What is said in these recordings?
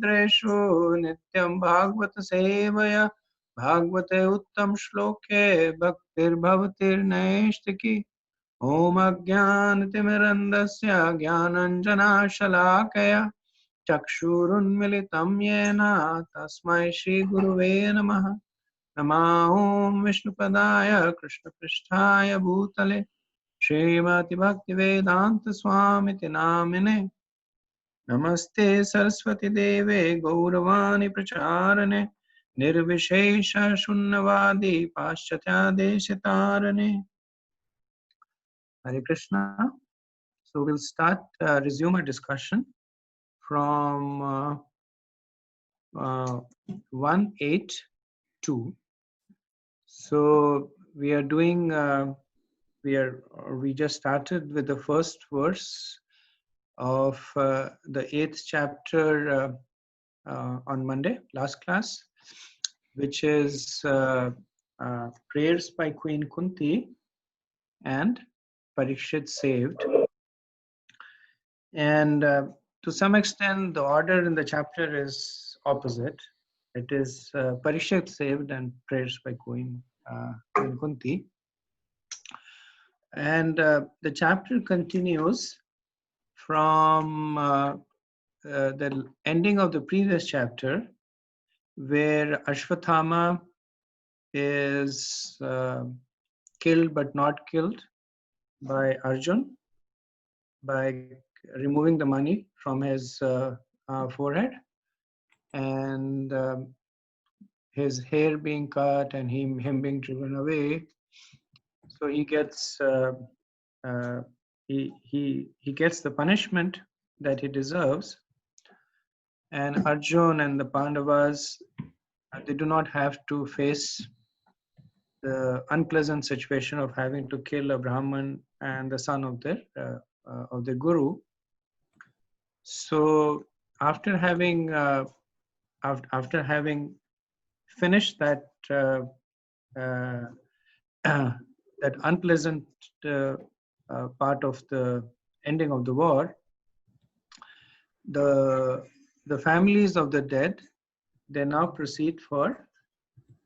भद्रेषु नित्यं भागवत सेवया भागवते उत्तम श्लोके भक्तिर्भवतिर्नैष्टिकी ॐ अज्ञानतिमिरन्दस्य ज्ञानञ्जनाशलाकया चक्षुरुन्मिलितं येन तस्मै श्रीगुरुवे नमः। नमः ॐ विष्णुपदाय कृष्णपृष्ठाय भूतले श्रीमद्भक्तिवेदान्तस्वामिति नामिने नमस्ते सरस्वती देवे गौरवाणी प्रचारणे निर्विशेष शून्यवादी पाश्चात्यादेशतारणे। Hare Krishna. So we'll start, resume our discussion from 182. So we are doing, we just started with the first verse of the 8th chapter on Monday, last class, which is prayers by Queen Kunti and Parikshit saved. And to some extent, the order in the chapter is opposite. It is Parikshit saved and prayers by Queen Kunti. And the chapter continues from the ending of the previous chapter, where Ashwatthama is killed but not killed by Arjun by removing the money from his forehead, and his hair being cut and him being driven away. So he gets he gets the punishment that he deserves, and Arjun and the Pandavas, they do not have to face the unpleasant situation of having to kill a Brahman and the son of their guru. So after having finished that that unpleasant part of the ending of the war, the families of the dead, they now proceed for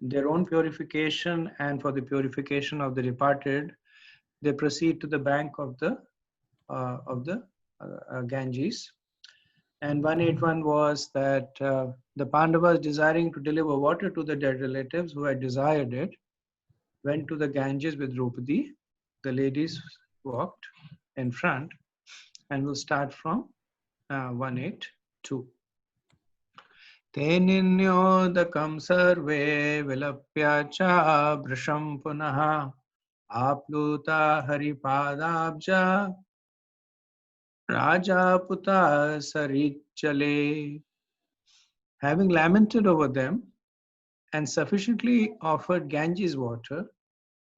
their own purification and for the purification of the departed. They proceed to the bank of the Ganges. And 181 was that the Pandavas, desiring to deliver water to the dead relatives who had desired it, went to the Ganges with Draupadi. The ladies walked in front, and we'll start from 182. Teninyodakam sarve vilapya cha brisham punaha apluta haripadabja Rajaputa Sarichale. Having lamented over them and sufficiently offered Ganges water,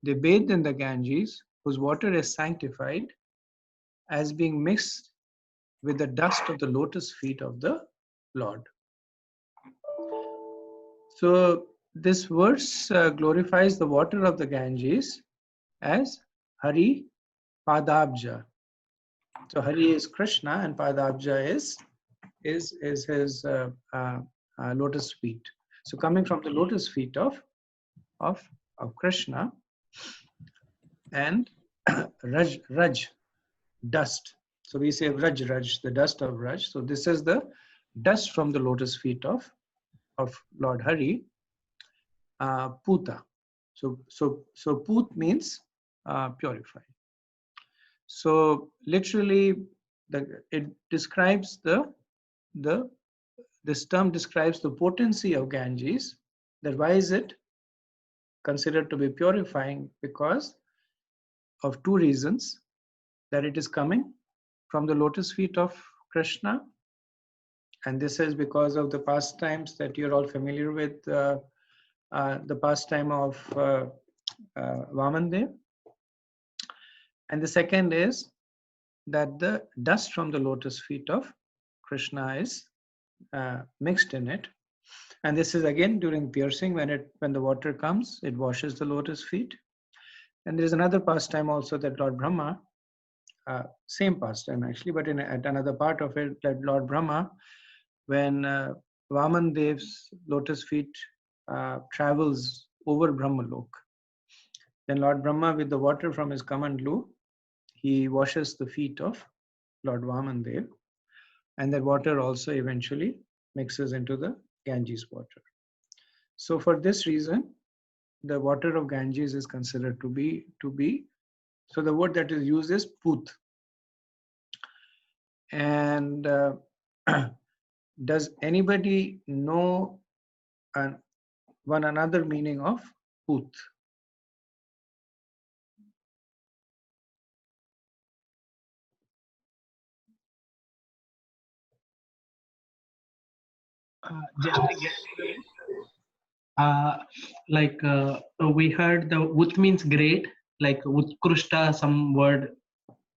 they bathed in the Ganges, whose water is sanctified, as being mixed with the dust of the lotus feet of the Lord. So this verse glorifies the water of the Ganges as Hari Padabja. So Hari is Krishna and Padabja is his lotus feet. So coming from the lotus feet of Krishna, and Raj, dust. So we say Raj, the dust of Raj. So this is the dust from the lotus feet of Lord Hari. Puta. So Put means purified. So literally, this term describes the potency of Ganges. That why is it considered to be purifying? Because of two reasons: that it is coming from the lotus feet of Krishna, and this is because of the pastimes that you're all familiar with, the pastime of Vamandev. And the second is that the dust from the lotus feet of Krishna is mixed in it. And this is again during piercing, when the water comes, it washes the lotus feet. And there is another pastime also that Lord Brahma, same pastime actually, but at another part of it, that Lord Brahma, when Vaman Dev's lotus feet travels over Brahmalok. Then Lord Brahma, with the water from his Kamandlu, he washes the feet of Lord Vaman Dev, and that water also eventually mixes into the Ganges water. So for this reason, the water of Ganges is considered to be. So the word that is used is put. And does anybody know one another meaning of put? Just a guess. Uh, we heard the Ut means great, like Utkrushta, some word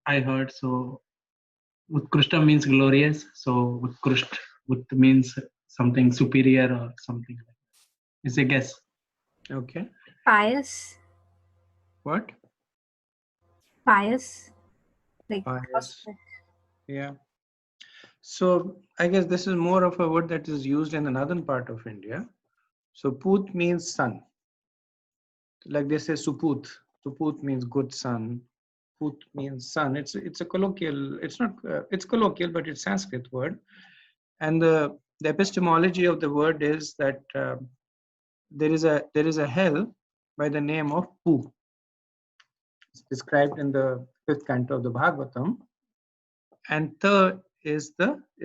I heard. So Utkrushta means glorious. So Utkrusht Ut means something superior or something like that. It's a guess. Okay. Pious. What? Pious. Like Pious. Yeah. So I guess this is more of a word that is used in the northern part of India. So put means son. Like they say suput. Suput means good son. Put means son. It's a colloquial. It's not. It's colloquial, but it's Sanskrit word. And the epistemology of the word is that there is a hell by the name of Pu. It's described in the fifth canto of the Bhagavatam. And the is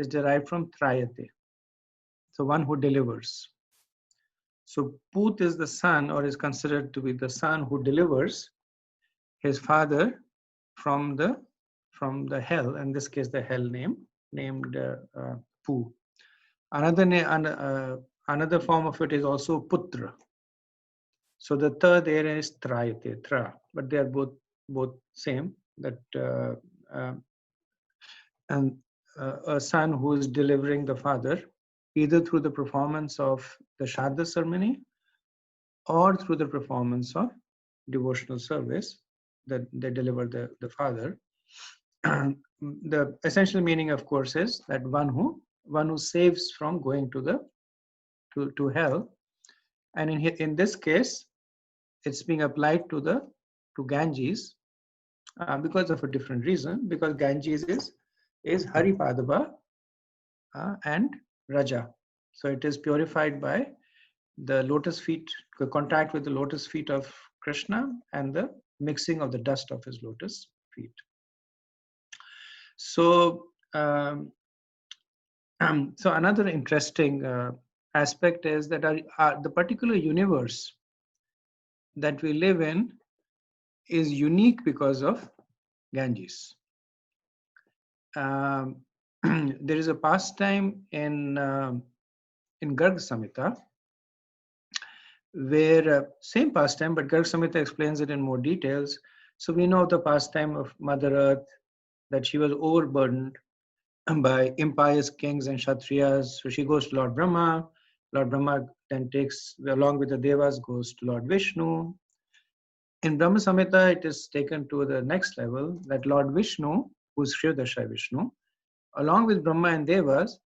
derived from Trayate, so one who delivers. So Put is the son, or is considered to be the son who delivers his father from the hell. In this case, the hell named Pu. Another form of it is also Putra. So the third there is Trayate, Tra, but they are both same. That and a son who is delivering the father, either through the performance of the Shraddha ceremony or through the performance of devotional service, that they deliver the father. The essential meaning, of course, is that one who saves from going to hell. And in this case, it's being applied to Ganges because of a different reason. Because Ganges is Haripadava and Raja. So it is purified by the lotus feet, the contact with the lotus feet of Krishna and the mixing of the dust of his lotus feet. So, so another interesting aspect is that the particular universe that we live in is unique because of Ganges. There is a pastime in Garg Samhita where same pastime, but Garg Samhita explains it in more details. So we know the pastime of Mother Earth, that she was overburdened by impious kings and Kshatriyas. So she goes to Lord Brahma. Lord Brahma then takes, along with the Devas, goes to Lord Vishnu. In Brahma Samhita, it is taken to the next level that Lord Vishnu, who is Shivdasha Vishnu, along with Brahma and Devas,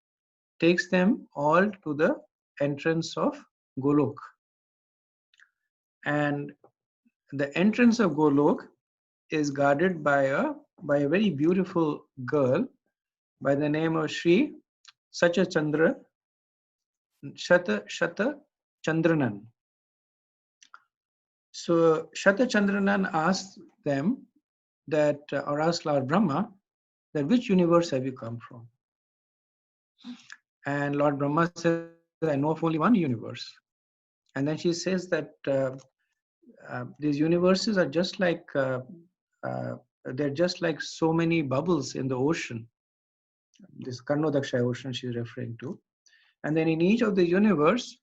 takes them all to the entrance of Golok. And the entrance of Golok is guarded by a very beautiful girl by the name of Sri Shata Chandranan. So Shata Chandranan asked them that, or asked Lord Brahma, that which universe have you come from? And Lord Brahma says, I know of only one universe. And then she says that these universes are just like they're just like so many bubbles in the ocean. This Karnodaksha ocean she's referring to. And then in each of the universe,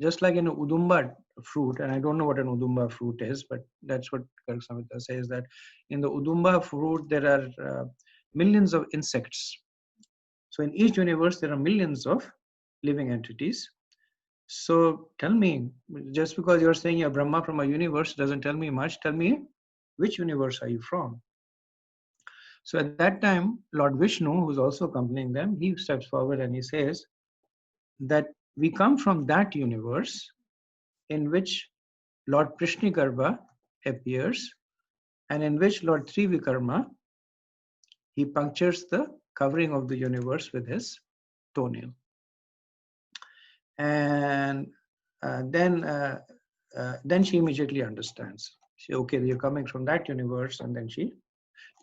just like in an Udumba fruit, and I don't know what an Udumba fruit is, but that's what Garg Samhita says, that in the Udumba fruit there are millions of insects. So in each universe there are millions of living entities. So tell me, just because you're saying you're Brahma from a universe doesn't tell me much. Tell me, which universe are you from? So at that time, Lord Vishnu, who's also accompanying them, he steps forward and he says that we come from that universe in which Lord Prishnigarbha appears and in which Lord Trivikarma, he punctures the covering of the universe with his toenail. And then she immediately understands. She, okay, you're coming from that universe, and then she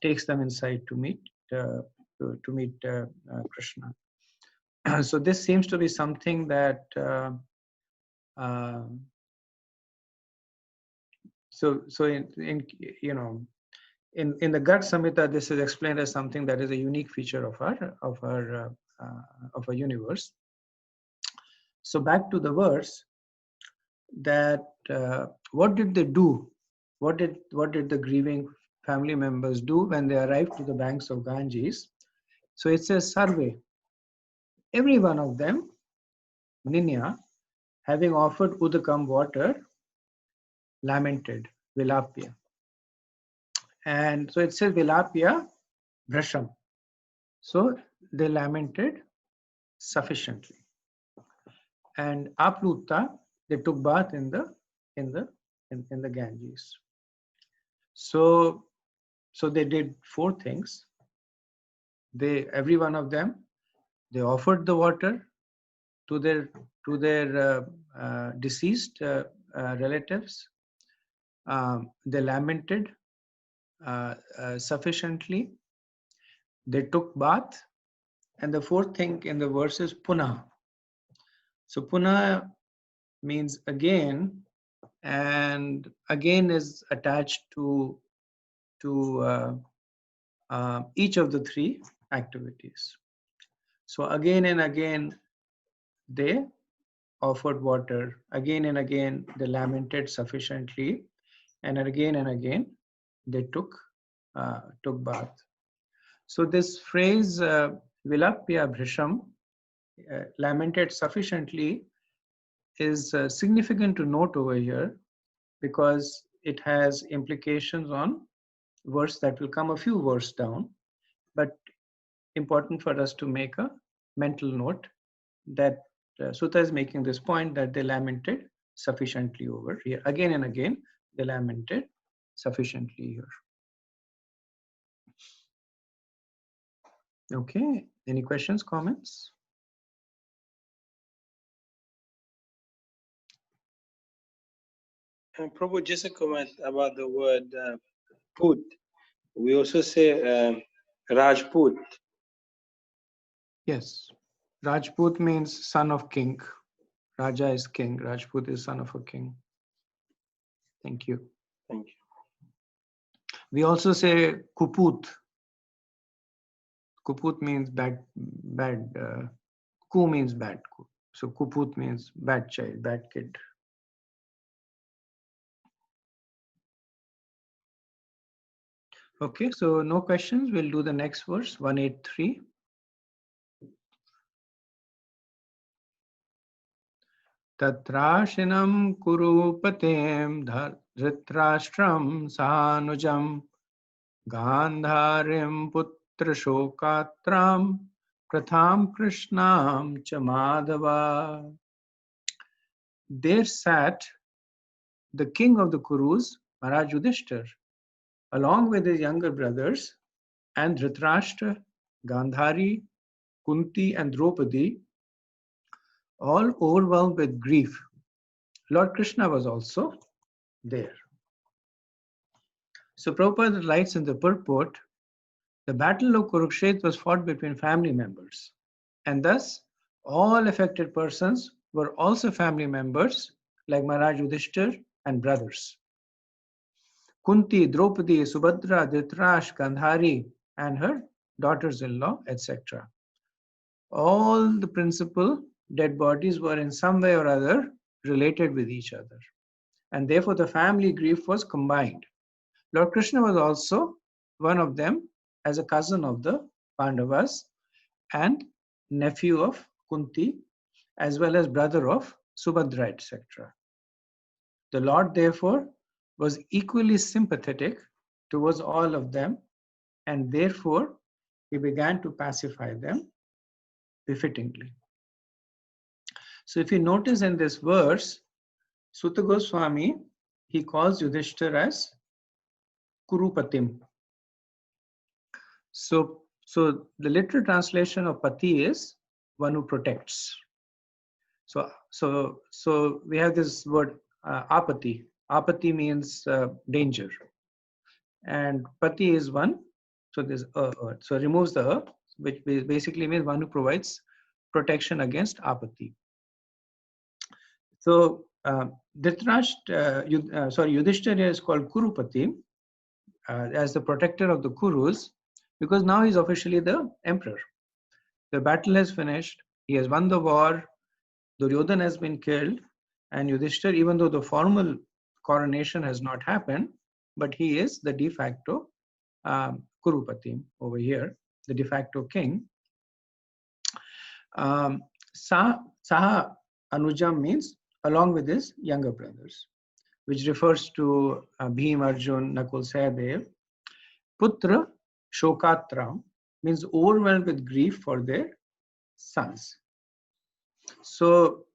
takes them inside to meet Krishna. So this seems to be something that so in you know in the Garg Samhita, this is explained as something that is a unique feature of our universe. So back to the verse, that what did they do? What did the grieving family members do when they arrived to the banks of Ganges? So it says Sarve. Every one of them, Ninya, having offered Udakam water, lamented, Vilapya. And so it says Vilapya Brasham. So they lamented sufficiently. And Apluta, they took bath in the Ganges. So they did four things. Every one of them, they offered the water to their deceased relatives. They lamented sufficiently. They took bath, and the fourth thing in the verse is Punah. So Punah means again, and again is attached to each of the three activities. So again and again they offered water, again and again they lamented sufficiently, and again they took bath. So this phrase Vilapya Bhrisham, lamented sufficiently, is significant to note over here because it has implications on verse that will come a few verses down, but important for us to make a mental note that Sutta is making this point that they lamented sufficiently over here. Again and again, they lamented sufficiently here. Okay, any questions, comments? Prabhu, just a comment about the word put. We also say Rajput. Yes, Rajput means son of king. Raja is king. Rajput is son of a king. Thank you. Thank you. We also say Kuput. Kuput means bad. Ku means bad. So Kuput means bad child, bad kid. Okay, so no questions. We'll do the next verse, 183. Tatrashinam kurupatem dhritrashram sanujam gandharim putra shokatram pratham krishnam cha madhava. There sat the king of the Kurus, Maharaj Yudhishthir, along with his younger brothers, and Dhritarashtra, Gandhari, Kunti, and Draupadi, all overwhelmed with grief. Lord Krishna was also there. So Prabhupada writes in the purport, the battle of Kurukshetra was fought between family members, and thus all affected persons were also family members like Maharaj Yudhishthir and brothers. Kunti, Draupadi, Subhadra, Dhritarashtra, Gandhari, and her daughters-in-law, etc. All the principal dead bodies were in some way or other related with each other, and therefore the family grief was combined. Lord Krishna was also one of them as a cousin of the Pandavas and nephew of Kunti, as well as brother of Subhadra, etc. The Lord therefore was equally sympathetic towards all of them, and therefore he began to pacify them befittingly. So if you notice in this verse, Sutta Goswami, he calls Yudhishthir as Kurupatim. So the literal translation of Pati is one who protects. So we have this word apati. Apati means danger, and Pati is one. So this so it removes the which basically means one who provides protection against apati. So Yudhishthira is called Kurupati as the protector of the Kurus, because now he's officially the emperor. The battle has finished. He has won the war. Duryodhana has been killed, and Yudhishthira, even though the formal coronation has not happened, but he is the de facto Kurupati over here, the de facto king. Saha Anujam means along with his younger brothers, which refers to Bhim, Arjun, Nakul, Sahadev. Putra Shokatram means overwhelmed with grief for their sons. So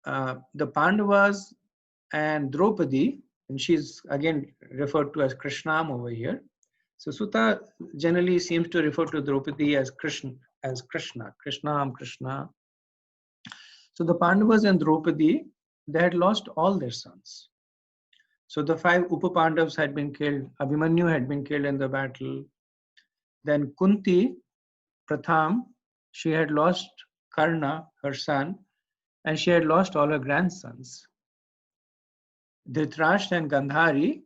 the Pandavas and Draupadi, and she's again referred to as Krishnam over here. So Sutta generally seems to refer to Draupadi as Krishna, Krishnam, Krishna. So the Pandavas and Draupadi, they had lost all their sons. So the 5 Upapandavas had been killed. Abhimanyu had been killed in the battle. Then Kunti, Pratham, she had lost Karna, her son, and she had lost all her grandsons. Dhritarashtra and Gandhari,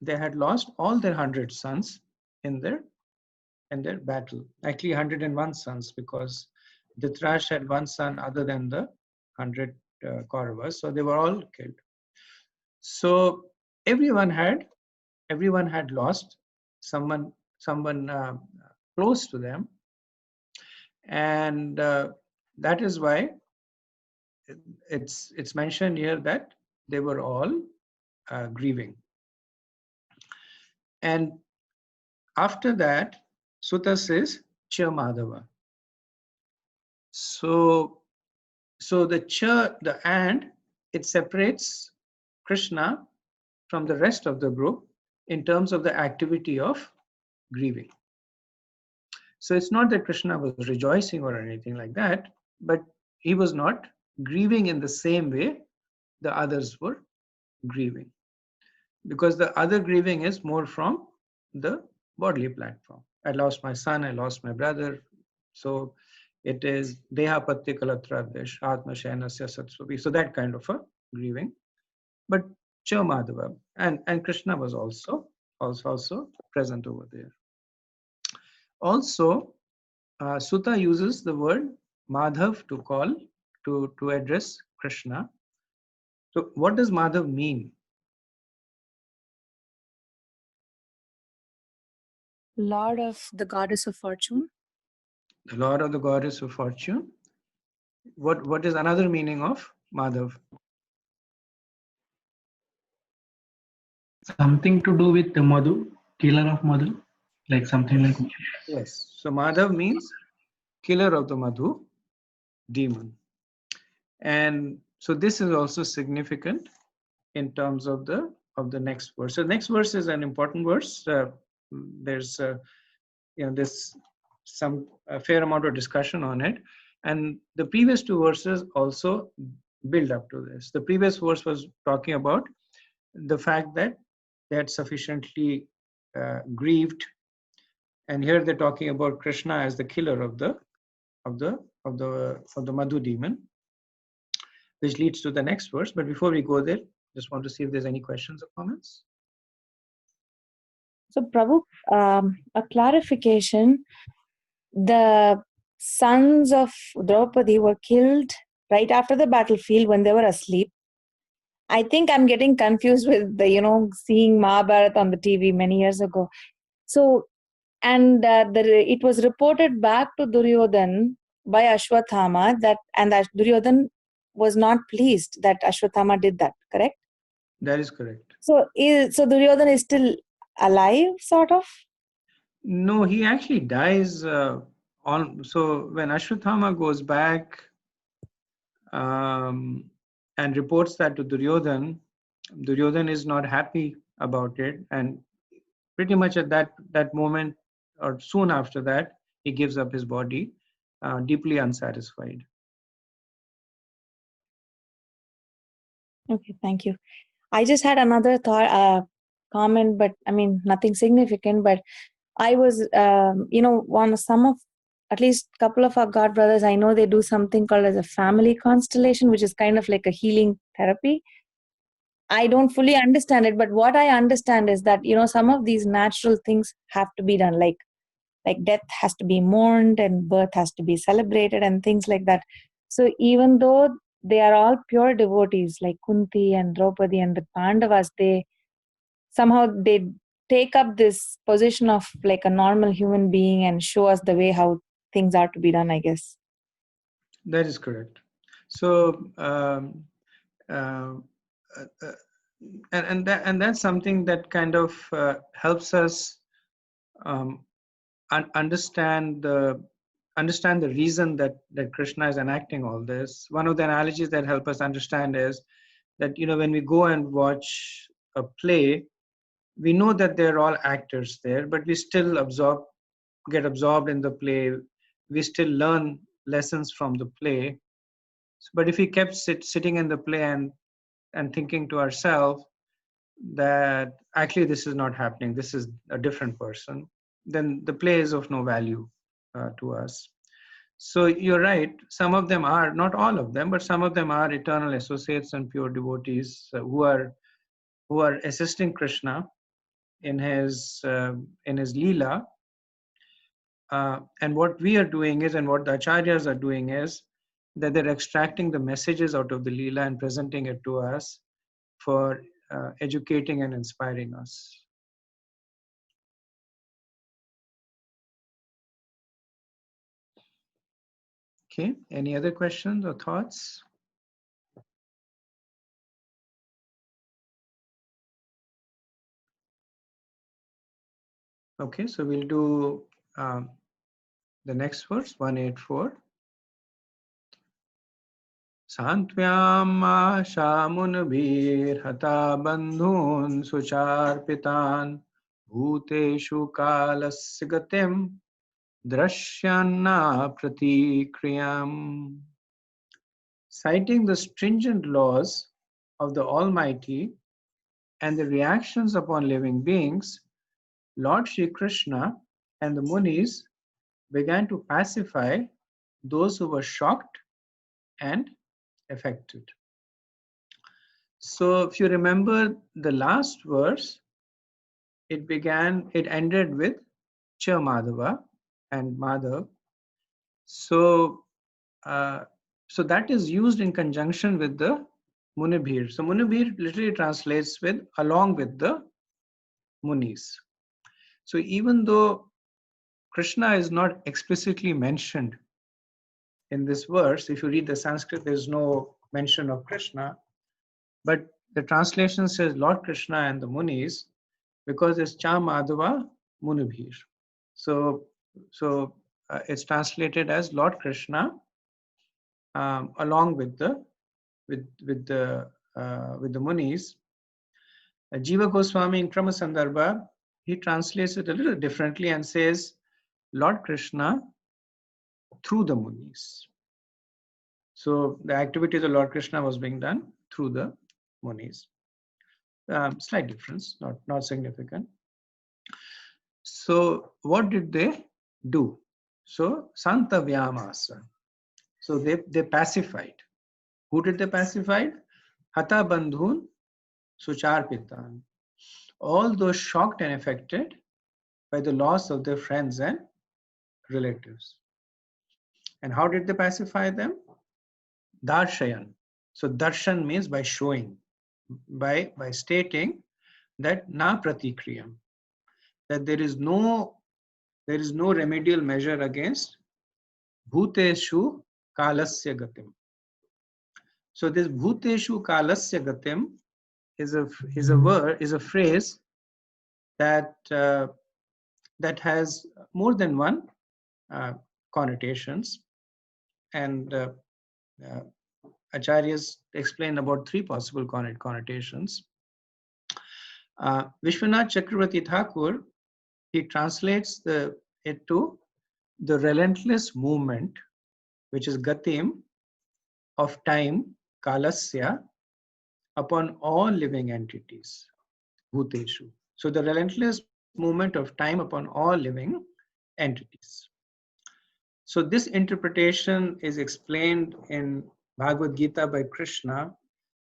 they had lost all their 100 sons in their battle. Actually 101 sons, because Dhritarashtra had one son other than the 100 Kauravas, so they were all killed. So everyone had lost someone close to them, and that is why it's mentioned here that they were all grieving. And after that, Sutta says Cha Madhava. So the Cha, the and, it separates Krishna from the rest of the group in terms of the activity of grieving. So it's not that Krishna was rejoicing or anything like that, but he was not grieving in the same way the others were grieving, because the other grieving is more from the bodily platform. I lost my son, I lost my brother. So it is Deha Patti Kalatradesh, Atma Shainasya Satsubi. So that kind of a grieving. But Cha Madhava and Krishna was also present over there. Also, Sutta uses the word Madhav to call, to address Krishna. So what does Madhav mean? Lord of the goddess of fortune. The Lord of the goddess of fortune. What is another meaning of Madhav? Something to do with the Madhu, killer of Madhu, like something like. Yes. So Madhav means killer of the Madhu, demon. And so this is also significant in terms of the next verse. So next verse is an important verse. There's there's a fair amount of discussion on it, and the previous 2 verses also build up to this. The previous verse was talking about the fact that they had sufficiently grieved, and here they're talking about Krishna as the killer of the Madhu demon, which leads to the next verse. But before we go there, just want to see if there's any questions or comments. So, Prabhu, a clarification. The sons of Draupadi were killed right after the battlefield when they were asleep. I think I'm getting confused with the, seeing Mahabharata on the TV many years ago. So, and it was reported back to Duryodhan by Ashwathama that Duryodhan was not pleased that Ashwathama did that, correct? That is correct. So Duryodhan is still alive, sort of? No, he actually dies so when Ashwathama goes back and reports that to Duryodhan. Duryodhan is not happy about it, and pretty much at that moment or soon after that, he gives up his body, deeply unsatisfied. Okay, thank you. I just had another thought, comment, but I mean nothing significant. But I was, some of, at least couple of our god brothers, I know they do something called as a family constellation, which is kind of like a healing therapy. I don't fully understand it, but what I understand is that some of these natural things have to be done, like death has to be mourned and birth has to be celebrated and things like that. So even though they are all pure devotees like Kunti and Draupadi and the Pandavas, they somehow they take up this position of like a normal human being and show us the way how things are to be done, I guess. That is correct. So uh, uh, and that's something that kind of helps us um, understand the reason that Krishna is enacting all this. One of the analogies that help us understand is that when we go and watch a play, we know that they're all actors there, but we still get absorbed in the play. We still learn lessons from the play. But if we kept sitting in the play and thinking to ourselves that actually this is not happening, this is a different person, then the play is of no value to us. So you're right, some of them are, not all of them, but some of them are eternal associates and pure devotees who are assisting Krishna in his Leela. And what we are doing is, and what the acharyas are doing is, that they're extracting the messages out of the Leela and presenting it to us for educating and inspiring us. Okay, any other questions or thoughts? Okay, so we'll do the next verse, 184. Santyam shamunbhir bandhun sucharpitan bhuteshu kalasya gatim drashyanna pratikriyam. Citing the stringent laws of the Almighty and the reactions upon living beings, Lord Shri Krishna and the Munis began to pacify those who were shocked and affected. So if you remember the last verse, it ended with Cha Madhava and Madhav. So so that is used in conjunction with the Munibhir. So Munibhir literally translates with along with the Munis. So even though Krishna is not explicitly mentioned in this verse, if you read the Sanskrit, there's no mention of Krishna, but the translation says Lord Krishna and the Munis because it's Cha Madhava Munibhir. So it's translated as Lord Krishna along with the Munis. Jiva Goswami in Krama Sandarbha, he translates it a little differently and says Lord Krishna through the Munis. So the activities of Lord Krishna was being done through the Munis. Slight difference, not significant. So what did they do? So Santa Vyamasa. So they pacified. Who did they pacify? Hata Bandhun Sucharpitan. All those shocked and affected by the loss of their friends and relatives. And how did they pacify them? Darshayan. So darshan means by showing, by stating that na pratikriyam, that there is no remedial measure against bhuteshu kalasya gatim. So this bhuteshu kalasya gatim is a phrase that that has more than one connotations, and acharyas explain about three possible connotations. Vishwanath Chakravarti Thakur, he translates it to the relentless movement, which is gatim, of time, kalasya, upon all living entities, bhuteshu. So the relentless movement of time upon all living entities. So this interpretation is explained in Bhagavad Gita by Krishna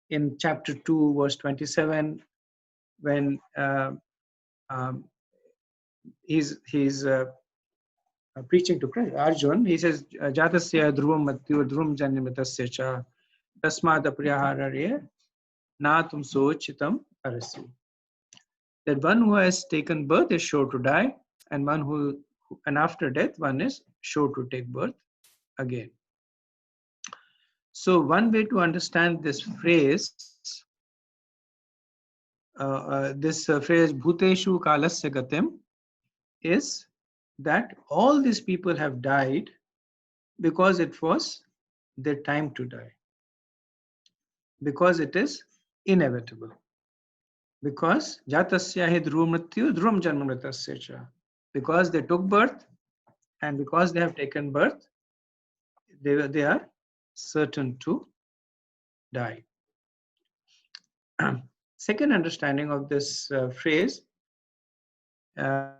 in chapter 2, verse 27, when um, he's preaching to Arjun. He says, Jatasya dhruvam matyu dhruvam janyamatasya cha tasmad apriyaharare natum sochitam arasi. That one who has taken birth is sure to die, and and after death, one is sure to take birth again. So one way to understand this phrase, phrase bhuteshu kalasya gatim, is that all these people have died because it was their time to die, because it is inevitable, because jatasya hi dhruvam mrityu dhruvam janma mritasya cha, because they took birth and because they have taken birth, they are certain to die. Second understanding of this phrase uh,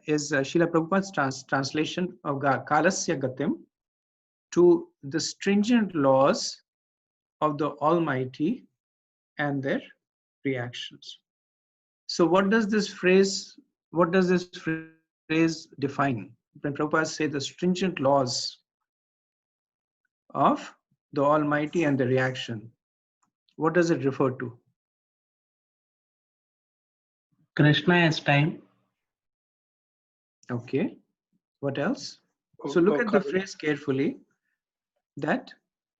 is Srila Prabhupada's translation of Kalasya Gatim to the stringent laws of the Almighty and their reactions. So what does this phrase define? When Prabhupada say the stringent laws of the Almighty and the reaction, what does it refer to? Krishna has time. Okay. What else? So look at the phrase carefully, that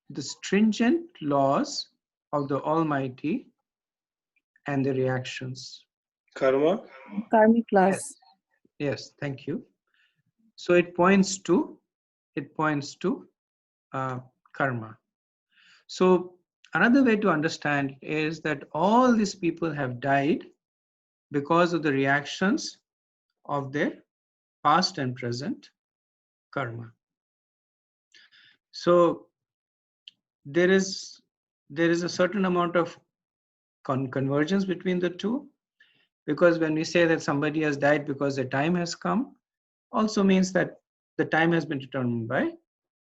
the stringent laws of the Almighty and the reactions. Karma? Karmic laws. Yes, thank you. So it points to karma. So another way to understand is that all these people have died because of the reactions of their past and present karma. So there is a certain amount of convergence between the two, because when we say that somebody has died because the time has come, also means that the time has been determined by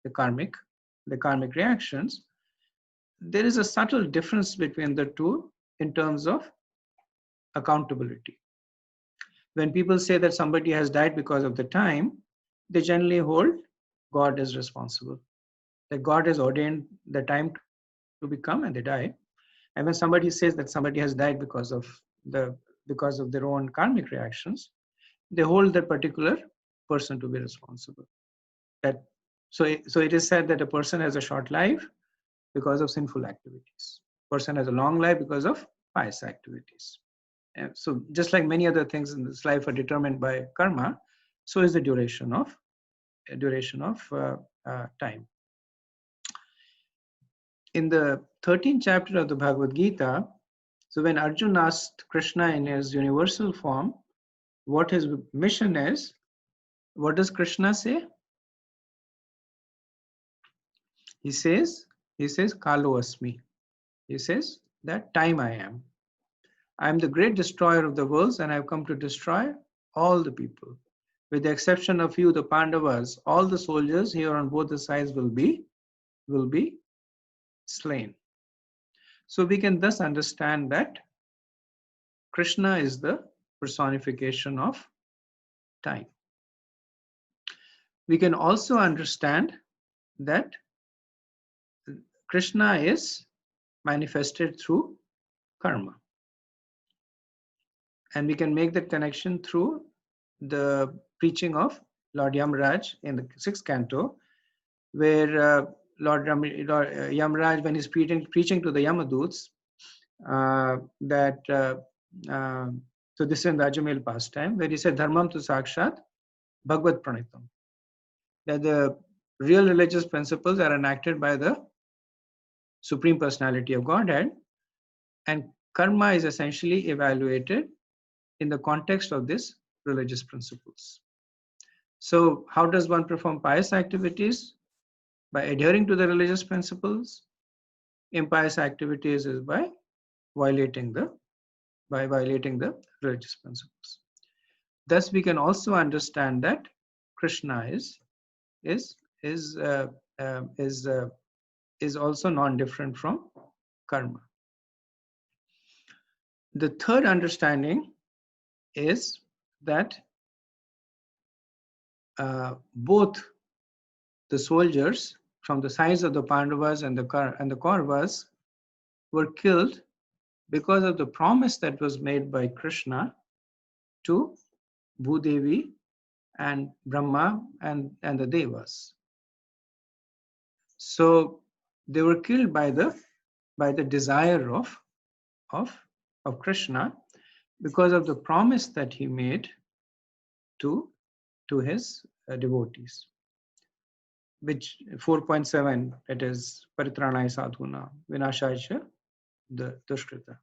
the karmic reactions. There is a subtle difference between the two in terms of accountability. When people say that somebody has died because of the time, they generally hold God is responsible. That God has ordained the time to become and they die. And when somebody says that somebody has died because of their own karmic reactions, they hold that particular person to be responsible. That so it is said that a person has a short life because of sinful activities. Person has a long life because of pious activities. And so just like many other things in this life are determined by karma, so is the duration of time. In the 13th chapter of the Bhagavad Gita, so when Arjuna asked Krishna in his universal form what his mission is, what does Krishna say? He says, Kalo Asmi. He says that time I am. I am the great destroyer of the worlds, and I have come to destroy all the people. With the exception of you, the Pandavas, all the soldiers here on both the sides will be slain. So we can thus understand that Krishna is the personification of time. We can also understand that Krishna is manifested through karma. And we can make that connection through the preaching of Lord Yamraj in the 6th canto, where Lord Yamraj, when he's preaching to the Yamaduts, so this is in the Ajamil pastime, where he said, Dharmam tu sakshat bhagavad pranitam. That the real religious principles are enacted by the Supreme Personality of Godhead, and karma is essentially evaluated in the context of these religious principles. So how does one perform pious activities? By adhering to the religious principles. Impious activities is by violating the religious principles. Thus, we can also understand that Krishna is is uh, is is also non-different from karma. The third understanding is that both the soldiers from the sides of the Pandavas and the Kauravas were killed because of the promise that was made by Krishna to Bhudevi and Brahma and the Devas. So they were killed by the desire of Krishna because of the promise that he made to his devotees, which 4.7, it is Paritranaya Sadhuna Vinashaya the Dushkrita.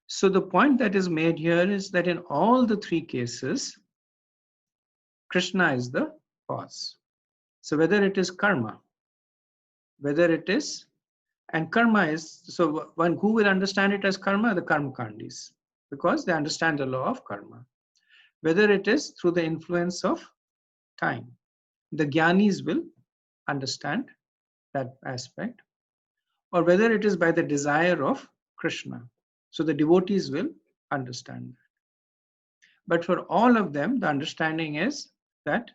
So the point that is made here is that in all the three cases, Krishna is the cause. So whether it is karma, whether it is, and karma is, so one who will understand it as karma, the karma kandis, because they understand the law of karma. Whether it is through the influence of time, the jnanis will understand that aspect, or whether it is by the desire of Krishna. So the devotees will understand that. But for all of them, the understanding is that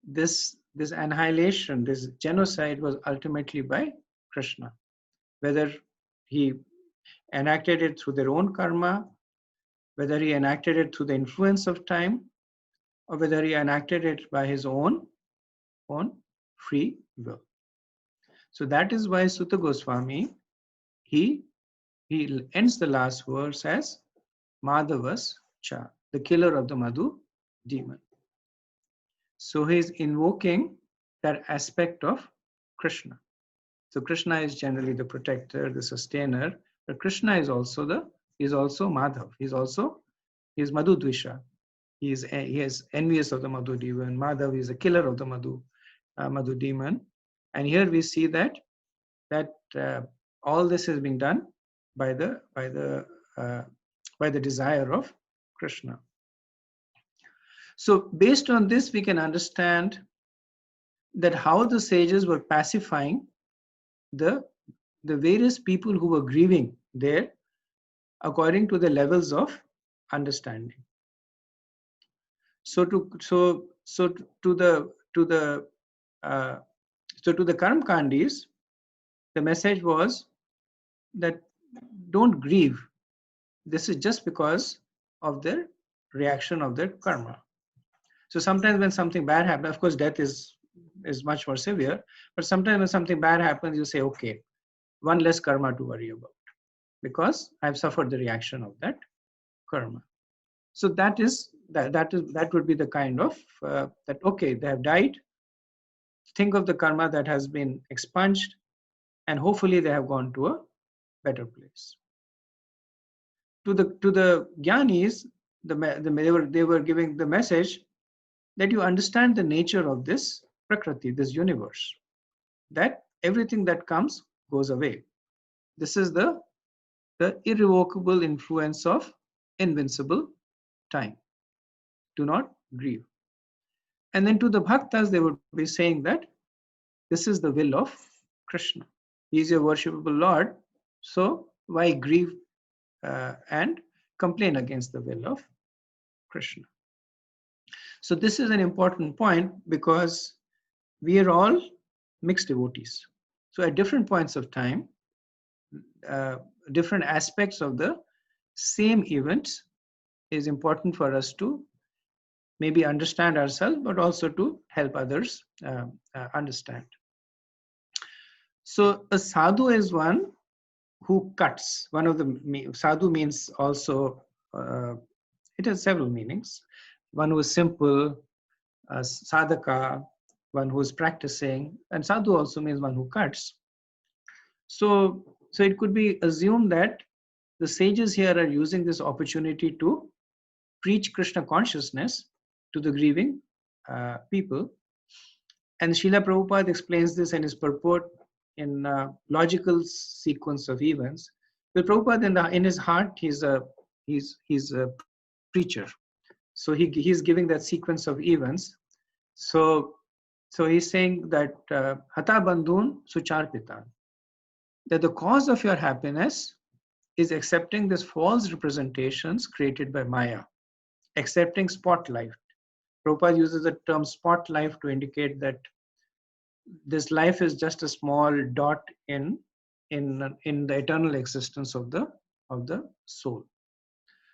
this annihilation, this genocide was ultimately by Krishna. Whether he enacted it through their own karma, whether he enacted it through the influence of time, or whether he enacted it by his own free will. So that is why Sutta Goswami, he ends the last verse as Madhavas Cha, the killer of the Madhu demon. So he is invoking that aspect of Krishna. So Krishna is generally the protector, the sustainer, but Krishna is also Madhav. He is Madhu Dvisha. He is envious of the Madhu demon. Madhav is a killer of the Madhu demon. And here we see that all this is being done by the desire of Krishna. So based on this, we can understand that how the sages were pacifying the various people who were grieving there according to the levels of understanding. So to the Karamkandis, the message was that don't grieve. This is just because of their reaction of their karma. So sometimes when something bad happens, of course, death is much more severe, but sometimes when something bad happens, you say, okay, one less karma to worry about, because I've suffered the reaction of that karma. So that would be the kind of that, okay, they have died. Think of the karma that has been expunged, and hopefully they have gone to a better place. To the jnanis, they were giving the message that you understand the nature of this prakriti, this universe, that everything that comes goes away. This is the irrevocable influence of invincible time. Do not grieve. And then to the bhaktas, they would be saying that this is the will of Krishna. He is your worshipable Lord, so why grieve and complain against the will of Krishna? So this is an important point, because we are all mixed devotees. So at different points of time, different aspects of the same events is important for us to maybe understand ourselves, but also to help others understand. So a sadhu is one who cuts. One of the sadhu means also, it has several meanings. One who is simple, sadhaka, one who is practicing, and sadhu also means one who cuts. So it could be assumed that the sages here are using this opportunity to preach Krishna consciousness to the grieving people. And Srila Prabhupada explains this in his purport in logical sequence of events. But Prabhupada in his heart, he's a preacher. So he's giving that sequence of events. So he's saying that Hata Bandhun Suchar Pitan, that the cause of your happiness is accepting these false representations created by Maya, accepting spotlight. Prabhupada uses the term spotlight to indicate that this life is just a small dot in the eternal existence of the soul.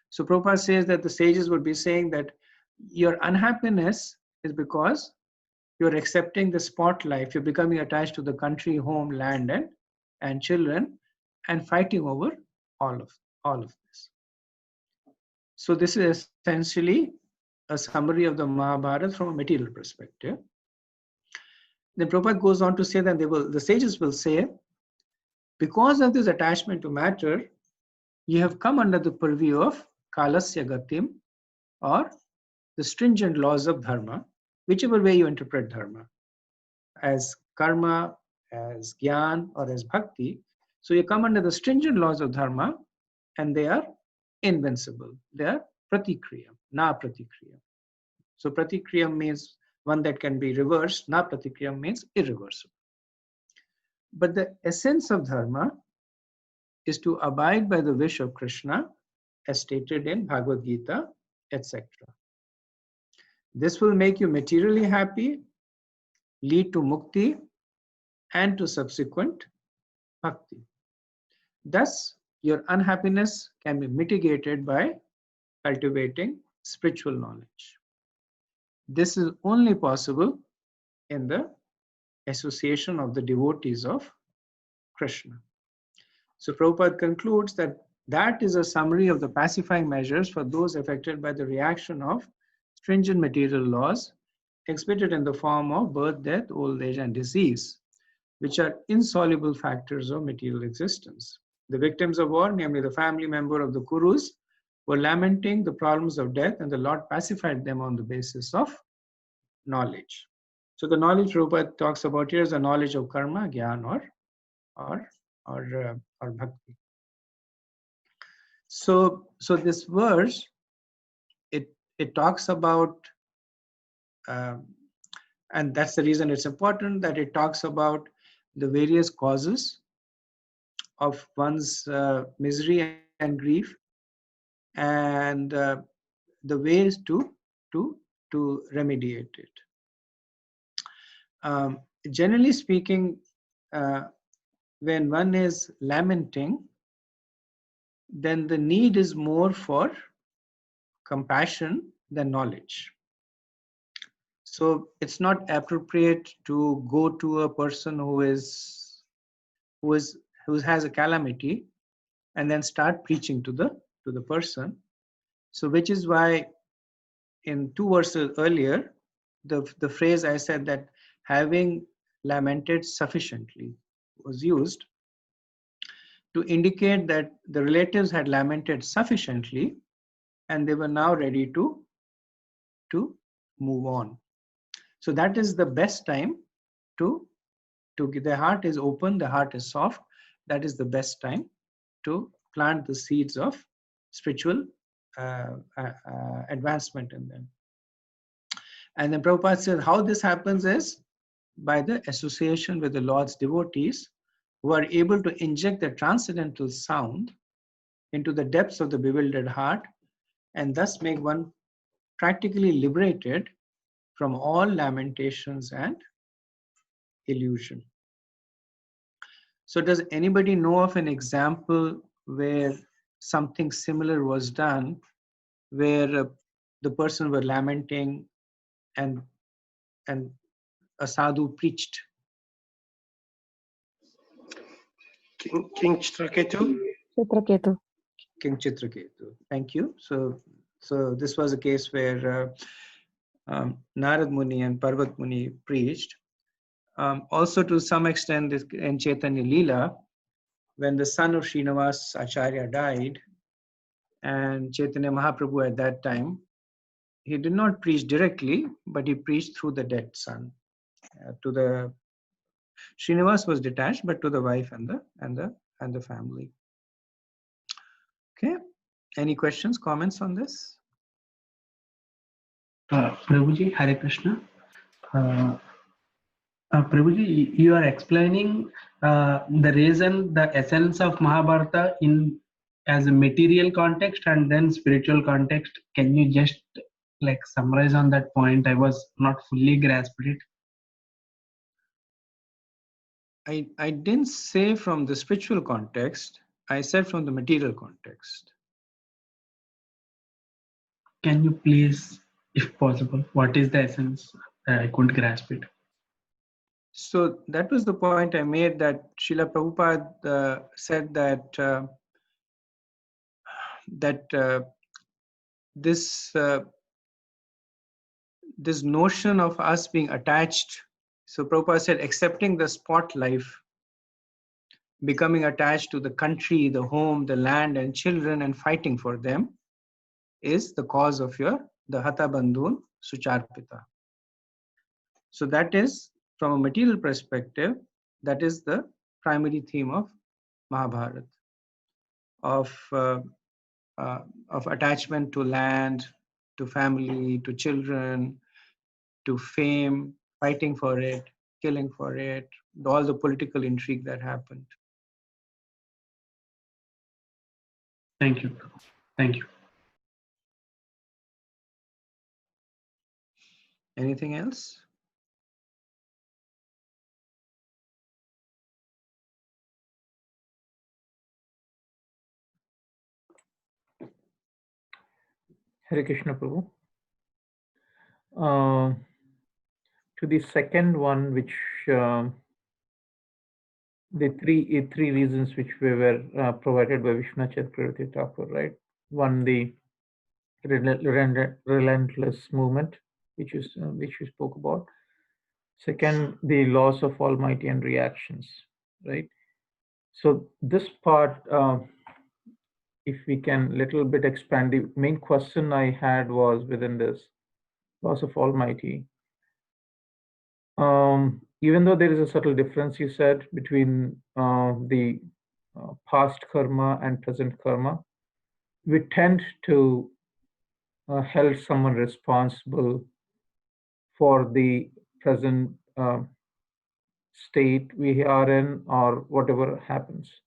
So Prabhupada says that the sages would be saying that your unhappiness is because you're accepting the spot life, you're becoming attached to the country, home, land, and children, and fighting over all of this. So this is essentially a summary of the Mahabharata from a material perspective. Then Prabhupada goes on to say that the sages will say, because of this attachment to matter, you have come under the purview of kalasya gatim, or the stringent laws of dharma, whichever way you interpret dharma, as karma, as gyan, or as bhakti. So you come under the stringent laws of dharma, and they are invincible. They are pratikriya, na pratikriya. So pratikriya means one that can be reversed, na pratikriya means irreversible. But the essence of dharma is to abide by the wish of Krishna, as stated in Bhagavad Gita, etc. This will make you materially happy, lead to mukti, and to subsequent bhakti. Thus, your unhappiness can be mitigated by cultivating spiritual knowledge. This is only possible in the association of the devotees of Krishna. So Prabhupada concludes that is a summary of the pacifying measures for those affected by the reaction of stringent material laws exhibited in the form of birth, death, old age, and disease, which are insoluble factors of material existence. The victims of war, namely the family member of the Kurus, were lamenting the problems of death, and the Lord pacified them on the basis of knowledge. So the knowledge Prabhupada talks about here is the knowledge of karma, gyan, or bhakti. So this verse, it talks about, and that's the reason it's important, that it talks about the various causes of one's misery and grief, and the ways to remediate it. Generally speaking, when one is lamenting, then the need is more for compassion than knowledge. So it's not appropriate to go to a person who has a calamity and then start preaching to the person. So which is why in 2 verses earlier, the phrase I said that having lamented sufficiently was used to indicate that the relatives had lamented sufficiently and they were now ready to move on. So that is the best time to the heart is open, the heart is soft. That is the best time to plant the seeds of spiritual advancement in them. And then Prabhupada says how this happens is by the association with the Lord's devotees, who are able to inject the transcendental sound into the depths of the bewildered heart, and thus make one practically liberated from all lamentations and illusion. So does anybody know of an example where something similar was done, where the person were lamenting and a sadhu preached? King Chitraketu? Chitraketu. King Chitraketu. Thank you. So this was a case where Narad Muni and Parvat Muni preached. Also to some extent in Chaitanya Leela, when the son of Srinivas Acharya died, and Chaitanya Mahaprabhu at that time, he did not preach directly, but he preached through the dead son. To the Srinivas was detached, but to the wife and the family. Okay. Any questions, comments on this? Prabhuji, Hare Krishna. Prabhuji, you are explaining the reason, the essence of Mahabharata in as a material context and then spiritual context. Can you just like summarize on that point? I was not fully grasped it. I didn't say from the spiritual context. I said from the material context. Can you please, if possible, what is the essence? I couldn't grasp it. So that was the point I made, that Srila Prabhupada said that this notion of us being attached. So Prabhupada said, accepting the spot life, becoming attached to the country, the home, the land and children, and fighting for them is the cause of the Hata Bandhun Sucharpita. So that is, from a material perspective, that is the primary theme of Mahabharata, of attachment to land, to family, to children, to fame, fighting for it, killing for it, all the political intrigue that happened. Thank you. Thank you. Anything else? Hare Krishna Prabhu. To the second one, which the three reasons which were provided by Vishnu Chakravarti Thakur, right? One, the relentless movement, which we spoke about. Second, the loss of Almighty and reactions, right? So this part, if we can little bit expand, the main question I had was within this loss of Almighty. Even though there is a subtle difference, you said, between the past karma and present karma, we tend to hold someone responsible for the present state we are in or whatever happens.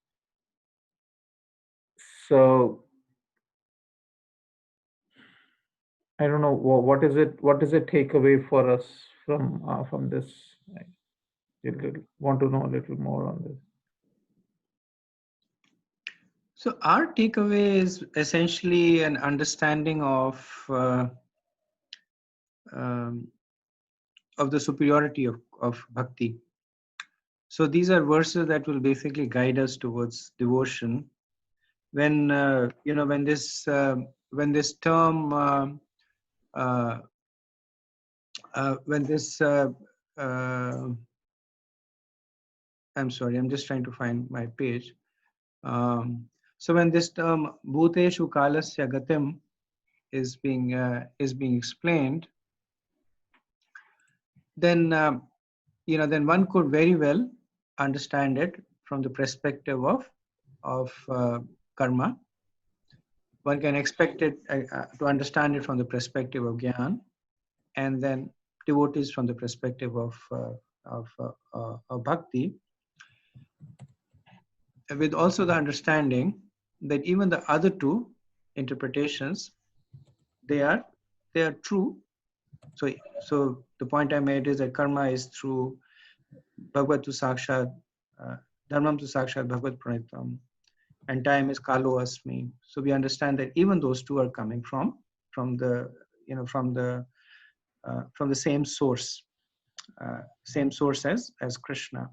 So I don't know, what is it takeaway for us from this? I want to know a little more on this. So our takeaway is essentially an understanding of the superiority of bhakti. So these are verses that will basically guide us towards devotion. When when this term when this I'm sorry, I'm just trying to find my page. So when this term bhuteshu kalasya gatim is being explained, then then one could very well understand it from the perspective of karma. One can expect it to understand it from the perspective of Gyan, and then devotees from the perspective of bhakti, with also the understanding that even the other two interpretations, they are true. So the point I made is that karma is through Bhagavad tu Sakshat, Dharmam tu Sakshat Bhagavad Pranitam, and time is Kalo Asmi. So we understand that even those two are coming from the same source as Krishna.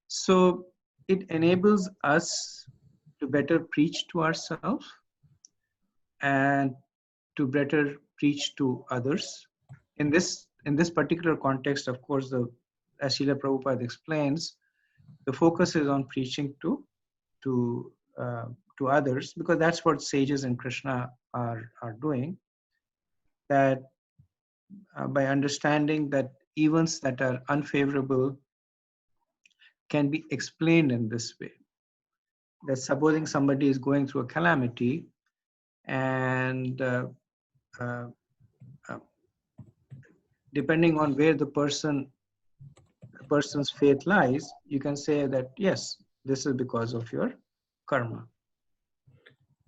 So it enables us to better preach to ourselves and to better preach to others. In this particular context, of course, as Srila Prabhupada explains, the focus is on preaching to to others, because that's what sages and Krishna are doing. That by understanding that events that are unfavorable can be explained in this way. That supposing somebody is going through a calamity, and uh, uh, depending on where the person's faith lies, you can say that yes, this is because of your karma.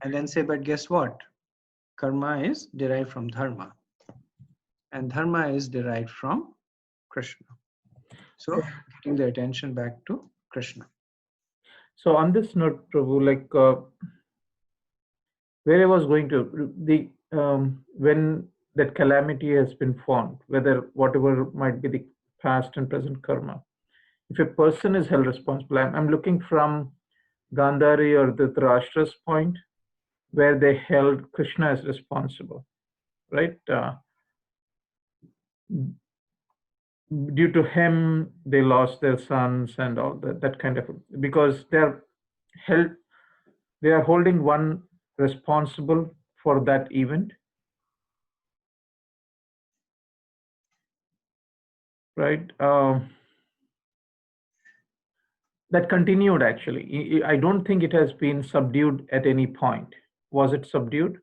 And then say, but guess what? Karma is derived from dharma, and dharma is derived from Krishna. So getting the attention back to Krishna. So on this note, Prabhu, like where I was going to, the when that calamity has been formed, whether whatever might be the past and present karma, if a person is held responsible, I'm looking from Gandhari or Dhritarashtra's point, where they held Krishna as responsible, right? Due to him, they lost their sons and all that kind of, because they're held, they are holding one responsible for that event, right? That continued actually. I don't think it has been subdued at any point. Was it subdued?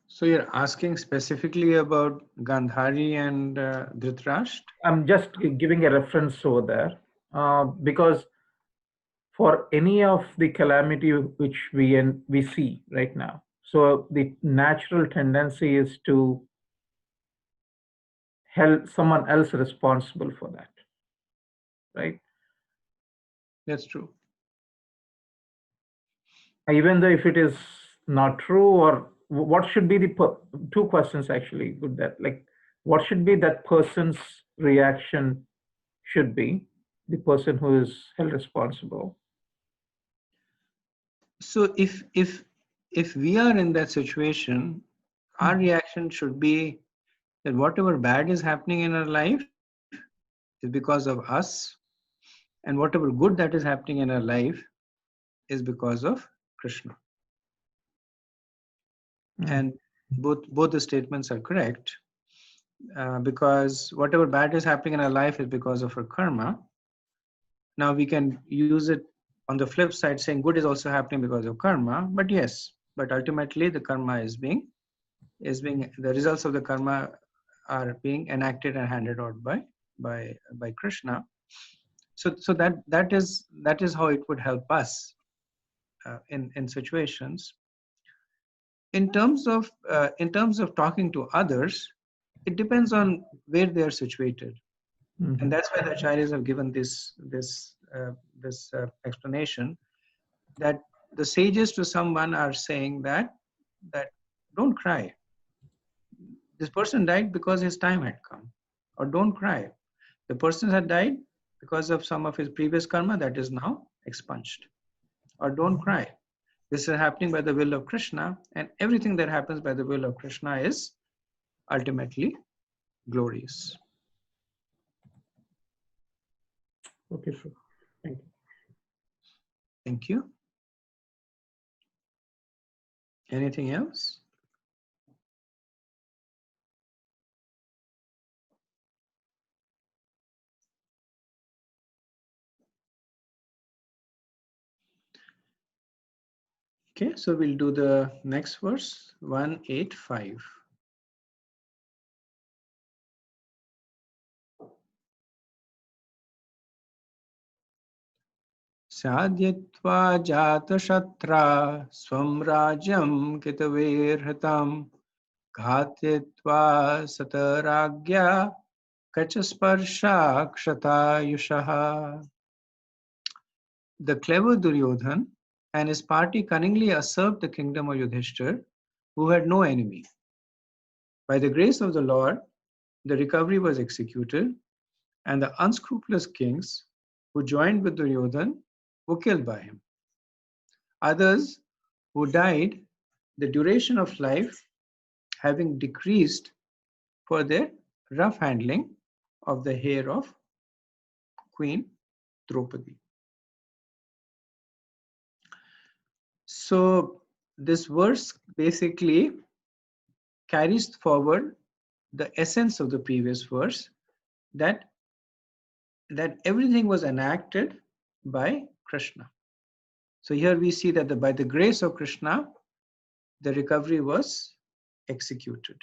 So you're asking specifically about Gandhari and Dhritarashtra? I'm just giving a reference over there, because for any of the calamity which we see right now, so the natural tendency is to hold someone else responsible for that, right? That's true. Even though if it is not true, or what should be the two questions actually good, that like what should be that person's reaction, should be the person who is held responsible. So if we are in that situation, our reaction should be that whatever bad is happening in our life is because of us, and whatever good that is happening in our life is because of Krishna. And both the statements are correct, because whatever bad is happening in our life is because of our karma. Now we can use it on the flip side, saying good is also happening because of karma. But yes, but ultimately the karma is being the results of the karma are being enacted and handed out by Krishna. So that is how it would help us in situations. In terms of talking to others, it depends on where they are situated, and that's why the acharyas have given this explanation, that the sages to someone are saying that don't cry. This person died because his time had come, or don't cry. The person had died because of some of his previous karma that is now expunged, or don't cry. This is happening by the will of Krishna, and everything that happens by the will of Krishna is ultimately glorious. Okay, sure. Thank you. Thank you. Anything else? Okay, so we'll do the next verse, 185. Sadyatva jatashatra swam rajyam kitavirhatam ghatitva sataragya kachasparsha kshatayushaha. The clever Duryodhan and his party cunningly usurped the kingdom of Yudhishthir, who had no enemy. By the grace of the Lord, the recovery was executed, and the unscrupulous kings who joined with Duryodhan were killed by him. Others who died, the duration of life having decreased for their rough handling of the hair of Queen Draupadi. So this verse basically carries forward the essence of the previous verse, that everything was enacted by Krishna. So here we see that by the grace of Krishna, the recovery was executed.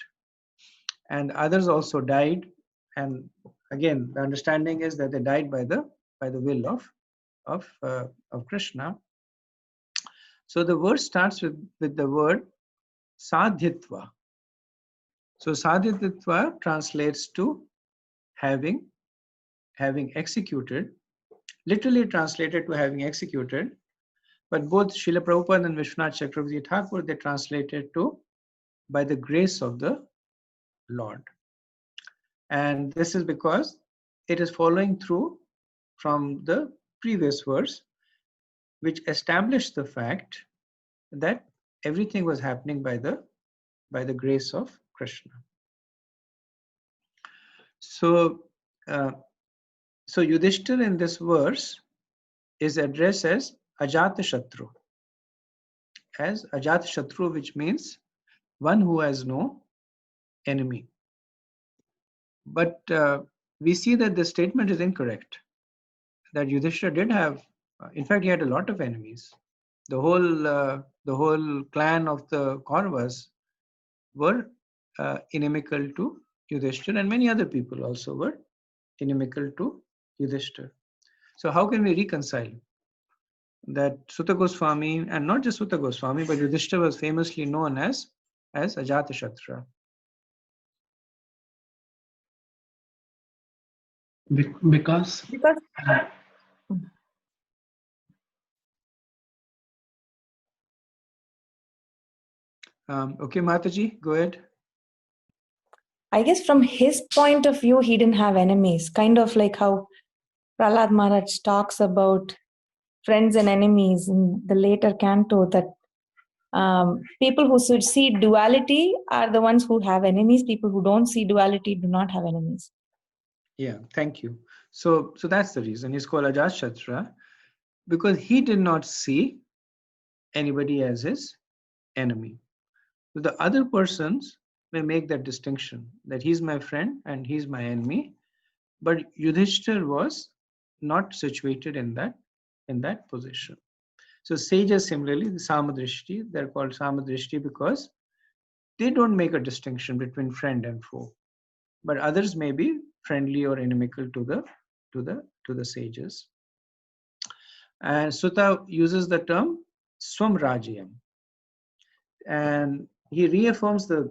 And others also died. And again, the understanding is that they died by the will of Krishna. So the verse starts with the word sadhitva. So sadhitva translates to having executed, literally translated to having executed. But both Srila Prabhupada and Vishwanath Chakravarti Thakur, they translated to by the grace of the Lord. And this is because it is following through from the previous verse, which established the fact that everything was happening by the grace of Krishna. So Yudhishthira in this verse is addressed as Ajatashatru, which means one who has no enemy. But we see that the statement is incorrect, that Yudhishthira did have, in fact, he had a lot of enemies. The whole clan of the Kauravas were inimical to Yudhishthira, and many other people also were inimical to Yudhishthira. So how can we reconcile that Sutta Goswami, and not just Sutta Goswami, but Yudhishthira was famously known as Ajatashatru? Because Okay, Mataji, go ahead. I guess from his point of view, he didn't have enemies. Kind of like how Prahlad Maharaj talks about friends and enemies in the later canto, that people who should see duality are the ones who have enemies. People who don't see duality do not have enemies. Yeah, thank you. So that's the reason he's called Ajatashatru, because he did not see anybody as his enemy. So the other persons may make that distinction, that he's my friend and he's my enemy, but Yudhishthira was not situated in that position. So sages similarly, the Samadrishti, they're called Samadrishti because they don't make a distinction between friend and foe, but others may be friendly or inimical to the sages. And Sutta uses the term Swamrajyam, and he reaffirms the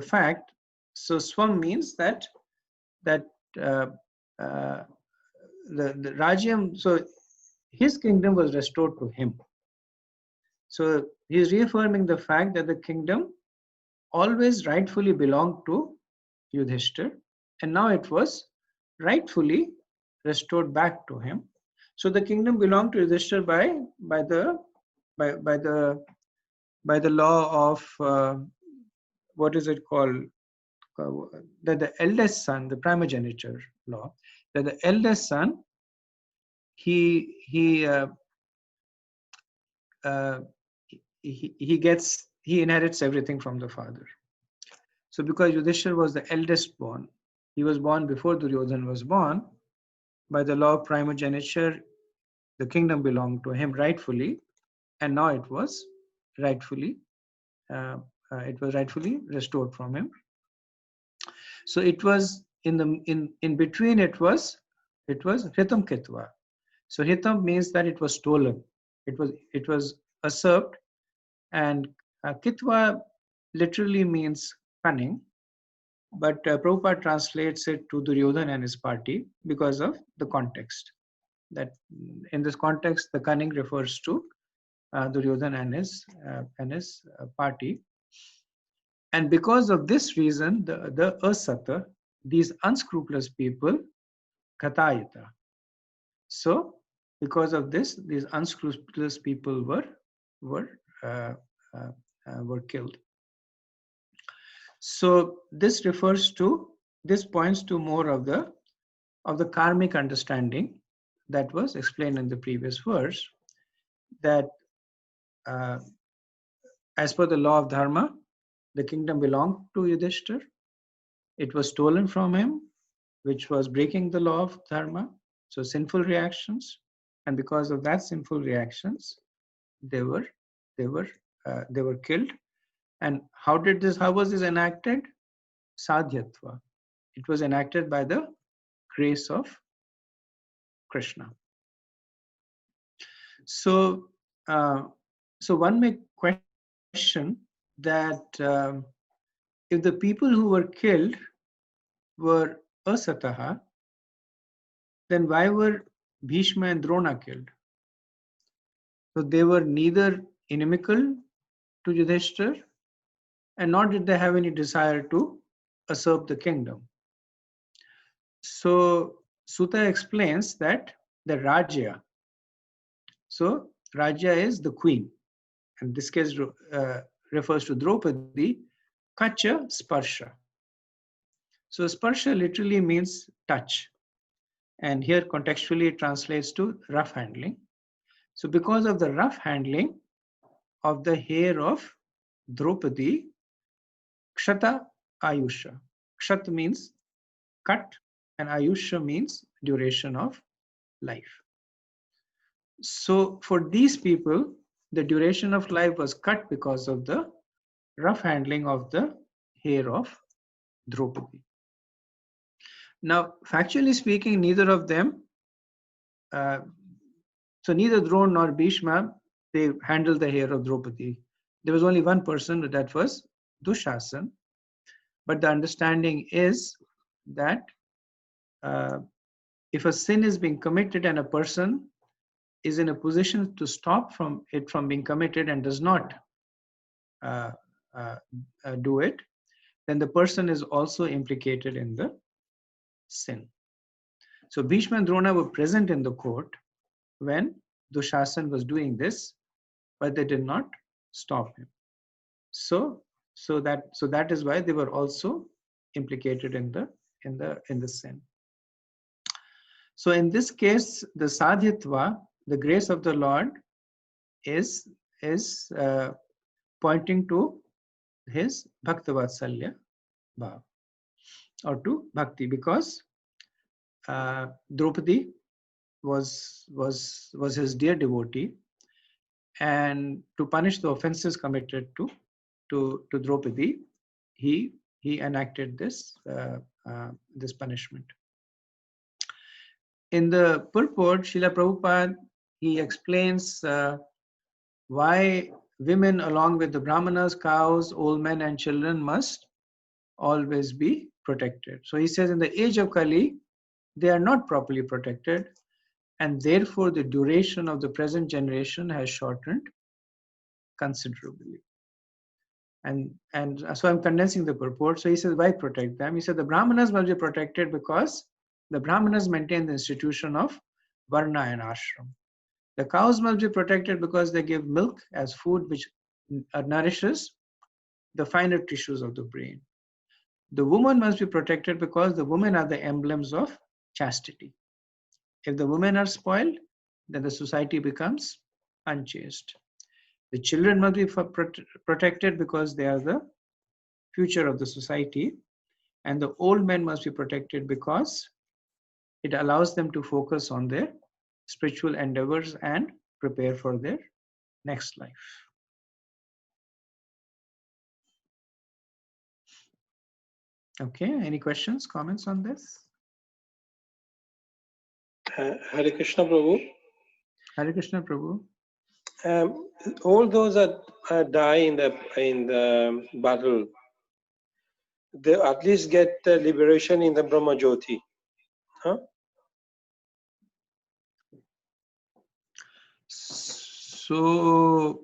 fact. So Swam means that the Rajyam, so his kingdom was restored to him. So he's reaffirming the fact that the kingdom always rightfully belonged to Yudhishthira, and now it was rightfully restored back to him. So the kingdom belonged to Yudhishthira by the law of what is it called? That the eldest son, the primogeniture law, that the eldest son he inherits everything from the father. So because Yudhishthira was the eldest born, he was born before Duryodhana was born, by the law of primogeniture, the kingdom belonged to him rightfully, and now it was rightfully restored from him. So it was in between. It was Hitam Kitva. So Hitam means that it was stolen. It was usurped, and Kitva literally means cunning, but Prabhupada translates it to Duryodhana and his party because of the context. That in this context, the cunning refers to Duryodhana and his party. And because of this reason, the asata, these unscrupulous people, katayita. So because of this, these unscrupulous people were killed. So this points to more of the karmic understanding that was explained in the previous verse, that as per the law of dharma, the kingdom belonged to Yudhishthir. It was stolen from him, which was breaking the law of dharma. So sinful reactions, and because of that sinful reactions, they were killed. And how was this enacted? Sadhyatva. It was enacted by the grace of Krishna. So, one may question that if the people who were killed were asataha, then why were Bhishma and Drona killed? So they were neither inimical to Yudhishthir, and nor did they have any desire to usurp the kingdom. So Sutta explains that the Rajya, so Rajya is the queen, and this case refers to Draupadi, Kacha Sparsha. So Sparsha literally means touch, and here contextually it translates to rough handling. So because of the rough handling of the hair of Draupadi, Kshata Ayusha. Kshat means cut, and Ayusha means duration of life. So for these people, the duration of life was cut because of the rough handling of the hair of Draupadi. Now, factually speaking, neither of them, so neither Drona nor Bhishma, they handled the hair of Draupadi. There was only one person, that was Dushasan. But the understanding is that if a sin is being committed and a person is in a position to stop it from being committed and does not do it, then the person is also implicated in the sin. So Bhishma and Drona were present in the court when Dushasan was doing this, but they did not stop him. So that is why they were also implicated in the sin. So in this case, the sadhyatva, the grace of the Lord, is pointing to his bhaktavatsαλya bhav, or to bhakti, because Draupadi was his dear devotee, and to punish the offenses committed to Draupadi, he enacted this punishment. In the purport, Srila Prabhupada, he explains why women, along with the brahmanas, cows, old men, and children, must always be protected. So he says, in the age of Kali, they are not properly protected, and therefore the duration of the present generation has shortened considerably. And so I'm condensing the purport. So he says, why protect them? He said the brahmanas must be protected because the brahmanas maintain the institution of varna and ashram. The cows must be protected because they give milk as food, which nourishes the finer tissues of the brain. The woman must be protected because the women are the emblems of chastity. If the women are spoiled, then the society becomes unchaste. The children must be protected because they are the future of the society. And the old men must be protected because it allows them to focus on their spiritual endeavors and prepare for their next life. Okay, any questions, comments on this? Hare Krishna Prabhu. Hare Krishna Prabhu. All those that die in the battle, they at least get liberation in the Brahma Jyoti. Huh? So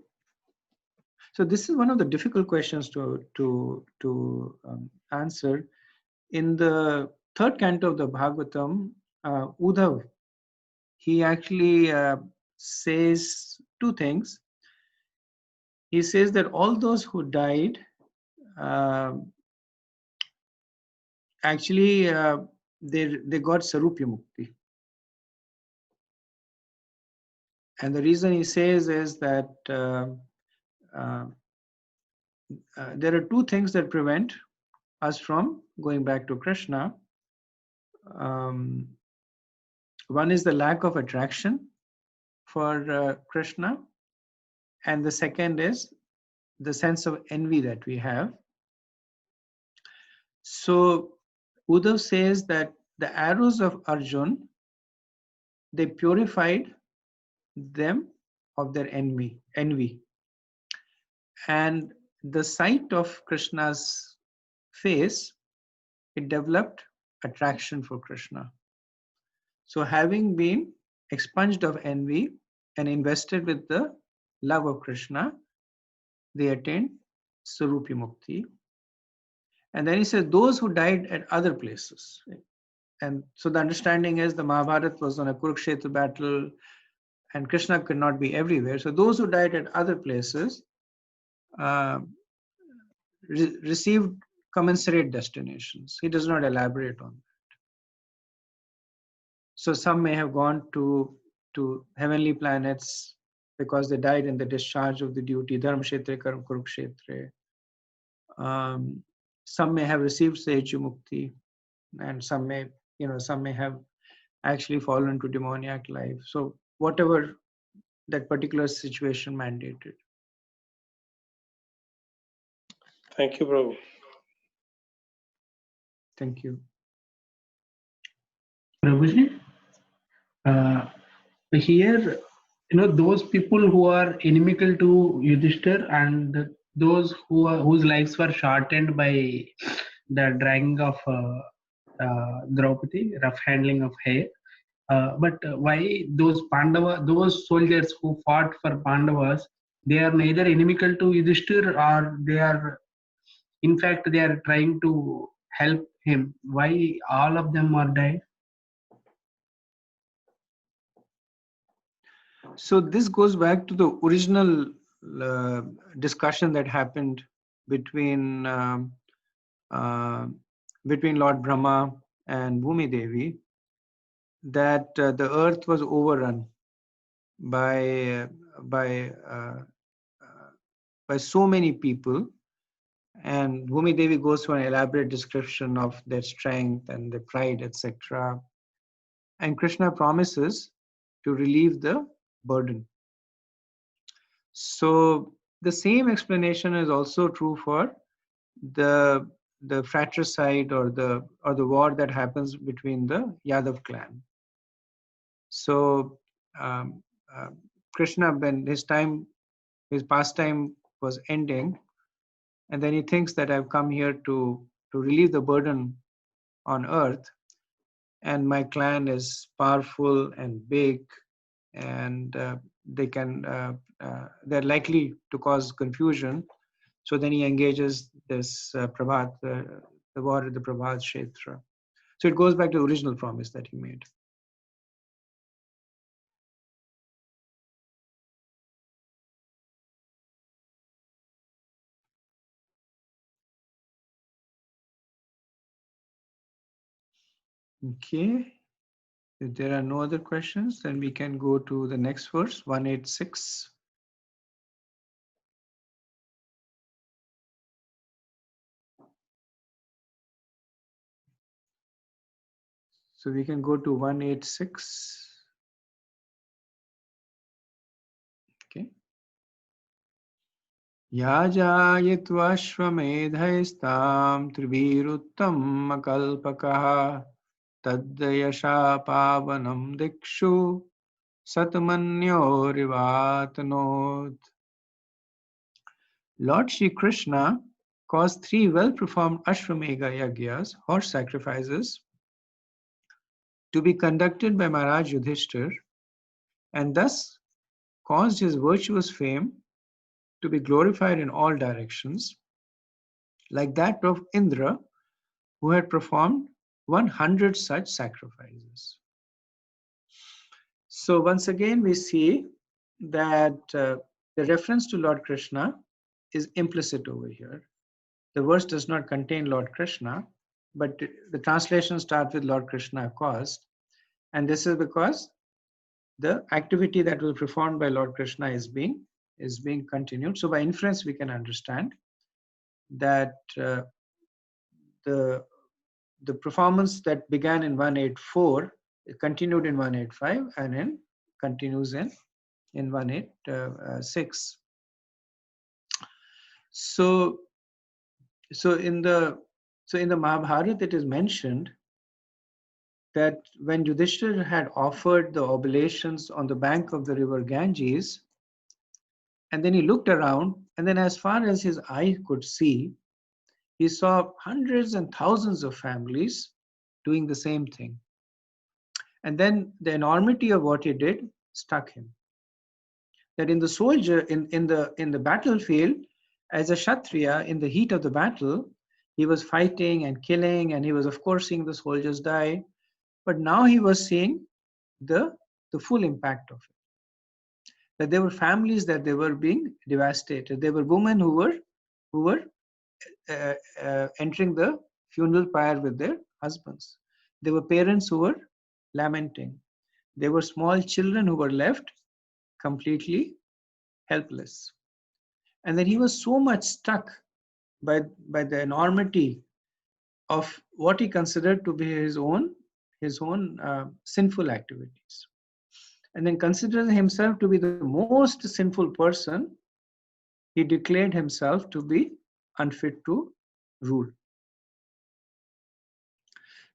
this is one of the difficult questions to answer. In the third canto of the Bhagavatam, Uddhav, he actually says two things. He says that all those who died actually they got Sarupya Mukti. And the reason he says is that there are two things that prevent us from going back to Krishna. One is the lack of attraction for Krishna, and the second is the sense of envy that we have. So Uddhav says that the arrows of Arjun, they purified them of their envy. And the sight of Krishna's face, it developed attraction for Krishna. So having been expunged of envy and invested with the love of Krishna, they attained Sarupi Mukti. And then he says, those who died at other places. And so the understanding is the Mahabharata was on a Kurukshetra battle, and Krishna could not be everywhere. So those who died at other places received commensurate destinations. He does not elaborate on that. So some may have gone to heavenly planets because they died in the discharge of the duty, Dharmkshetra, Karam Kurukshetra. Some may have received Seju Mukti, and some may have actually fallen to demoniac life. So whatever that particular situation mandated. Thank you, Prabhu. Thank you. Prabhuji, here, those people who are inimical to Yudhishthir and those whose lives were shortened by the dragging of Draupadi, rough handling of hair. But why those those soldiers who fought for Pandavas, they are neither inimical to Yudhishthir or they are, in fact, they are trying to help him. Why all of them are died? So this goes back to the original discussion that happened between Lord Brahma and Bhumi Devi, that the earth was overrun by so many people, and Bhumi Devi goes through an elaborate description of their strength and their pride, etc. And Krishna promises to relieve the burden. So the same explanation is also true for the fratricide or the war that happens between the Yadav clan. So Krishna, when his pastime was ending, and then he thinks that I've come here to relieve the burden on earth, and my clan is powerful and big, and they're likely to cause confusion. So then he engages this Prabhat, the war at the Prabhat Kshetra. So it goes back to the original promise that he made. Okay. If there are no other questions, then we can go to the next verse, 186. So we can go to 186. Okay. Yajayitvashvamedhaistam tribiruttam akalpakaha taddayasha pavanam dikshu satmanyorivātanot. Lord Shri Krishna caused 3 well-performed Ashwamedha Yagyas, horse sacrifices, to be conducted by Maharaj Yudhishthir, and thus caused his virtuous fame to be glorified in all directions, like that of Indra, who had performed 100 such sacrifices. So once again, we see that the reference to Lord Krishna is implicit over here. The verse does not contain Lord Krishna, but the translation starts with Lord Krishna caused. And this is because the activity that was performed by Lord Krishna is being is being continued. So by inference, we can understand that the performance that began in 184 continued in 185 and then continues in 186. So in the Mahabharata, it is mentioned that when Yudhishthira had offered the oblations on the bank of the river Ganges, and then he looked around, and then as far as his eye could see, he saw hundreds and thousands of families doing the same thing. And then the enormity of what he did struck him. That in the battlefield, as a Kshatriya, in the heat of the battle, he was fighting and killing, and he was, of course, seeing the soldiers die. But now he was seeing the full impact of it. That there were families that they were being devastated. There were women who were entering the funeral pyre with their husbands. There were parents who were lamenting. There were small children who were left completely helpless. And then he was so much struck by the enormity of what he considered to be his own sinful activities. And then considering himself to be the most sinful person, he declared himself to be unfit to rule.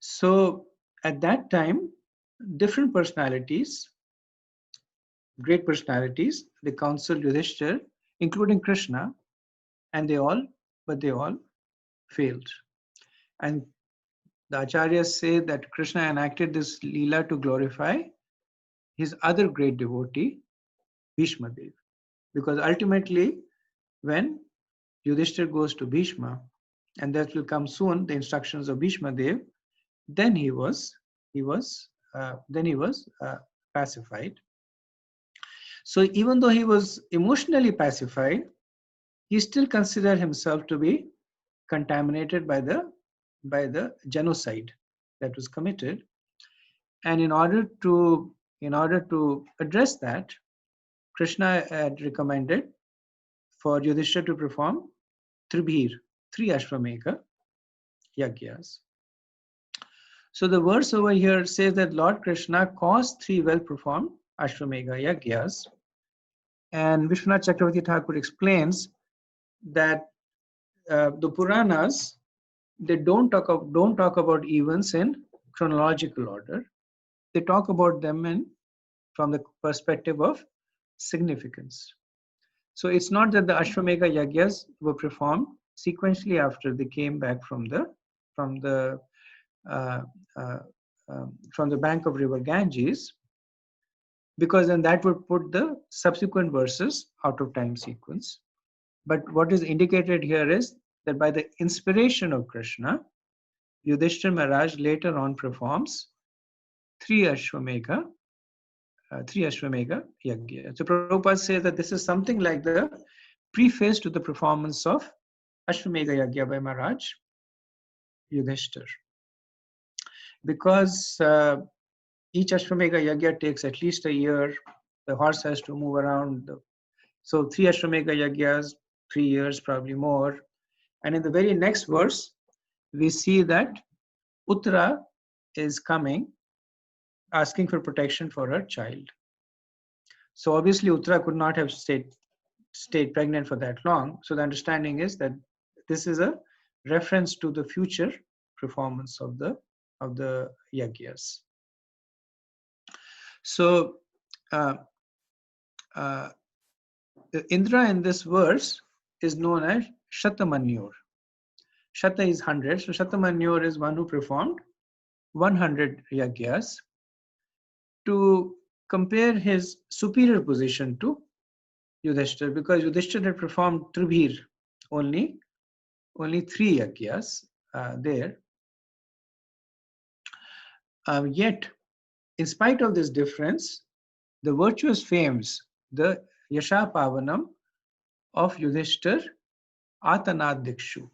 So at that time, different personalities, great personalities, they counseled Yudhishthira, including Krishna, and they all failed. And the acharyas say that Krishna enacted this Leela to glorify his other great devotee, Bhishma Dev. Because ultimately, when Yudhishthira goes to Bhishma, and that will come soon, the instructions of Bhishma Dev, then he was pacified. So even though he was emotionally pacified, he still considered himself to be contaminated by the genocide that was committed. And in order to address that, Krishna had recommended for Yudhishthira to perform three Ashwamedha Yagyas. So the verse over here says that Lord Krishna caused 3 well-performed Ashwamedha Yagyas. And Vishwanath Chakravarti Thakur explains that the Puranas, they don't talk about events in chronological order. They talk about them from the perspective of significance. So it's not that the Ashwamedha Yagyas were performed sequentially after they came back from the bank of river Ganges, because then that would put the subsequent verses out of time sequence. But what is indicated here is that by the inspiration of Krishna, Yudhishthira Maharaj later on performs 3 Ashwamedha Yagya. So Prabhupada says that this is something like the preface to the performance of Ashwamedha Yagya by Maharaj Yudhishthira. Because each Ashwamedha Yagya takes at least a year, the horse has to move around. So 3 Ashwamedha Yagyas, 3 years, probably more. And in the very next verse, we see that Uttara is coming, asking for protection for her child. So obviously Uttara could not have stayed pregnant for that long. So the understanding is that this is a reference to the future performance of the Yagyas. So Indra in this verse is known as Shatamanyur. Shata is 100, so Shatamanyur is one who performed 100 Yagyas to compare his superior position to Yudhishthira, because Yudhishthira had performed Tribhir, only 3 Yagyas there. Yet, in spite of this difference, the virtuous fames, the Yasha Pavanam of Yudhishthira, Atanad Dikshu.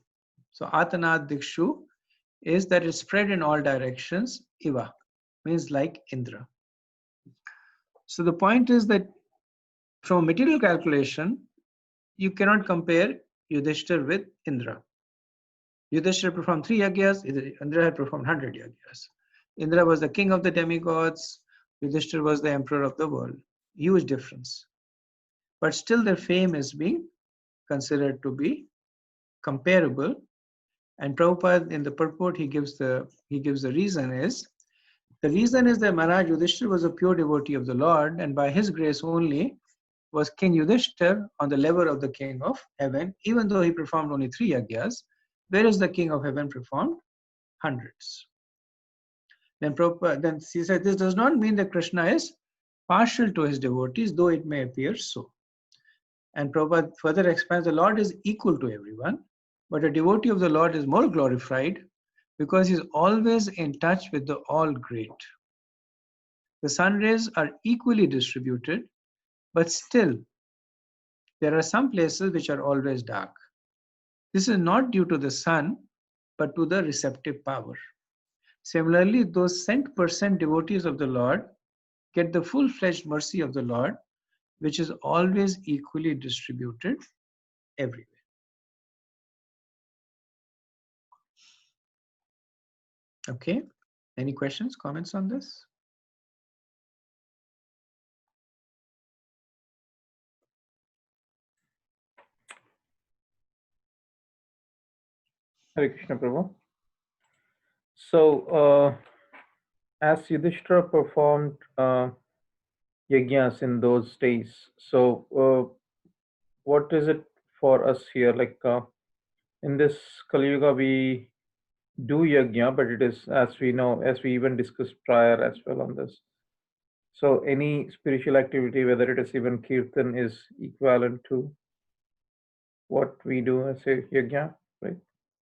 So Atanad Dikshu is that it's spread in all directions, Iva, means like Indra. So the point is that from a material calculation, you cannot compare Yudhishthir with Indra. Yudhishthir performed 3 yagyas, Indra had performed 100 yagyas. Indra was the king of the demigods, Yudhishthir was the emperor of the world. Huge difference. But still their fame is being considered to be comparable. And Prabhupada, in the purport, he gives the reason is, the reason is that Maharaj Yudhishthir was a pure devotee of the Lord, and by his grace only was King Yudhishthir on the level of the king of heaven, even though he performed only 3 yagyas, whereas the king of heaven performed hundreds. Then he said, this does not mean that Krishna is partial to his devotees, though it may appear so. And Prabhupada further expands, the Lord is equal to everyone, but a devotee of the Lord is more glorified because he is always in touch with the all great. The sun rays are equally distributed, but still there are some places which are always dark. This is not due to the sun, but to the receptive power. Similarly, those cent% devotees of the Lord get the full-fledged mercy of the Lord, which is always equally distributed everywhere. Okay, any questions, comments on this? Hare Krishna Prabhu. So, as Yudhishthira performed yajnas in those days, so what is it for us here? Like in this Kali Yuga, we do yajna, but it is, as we know, as we even discussed prior as well on this. So any spiritual activity, whether it is even kirtan, is equivalent to what we do as a yajna, right?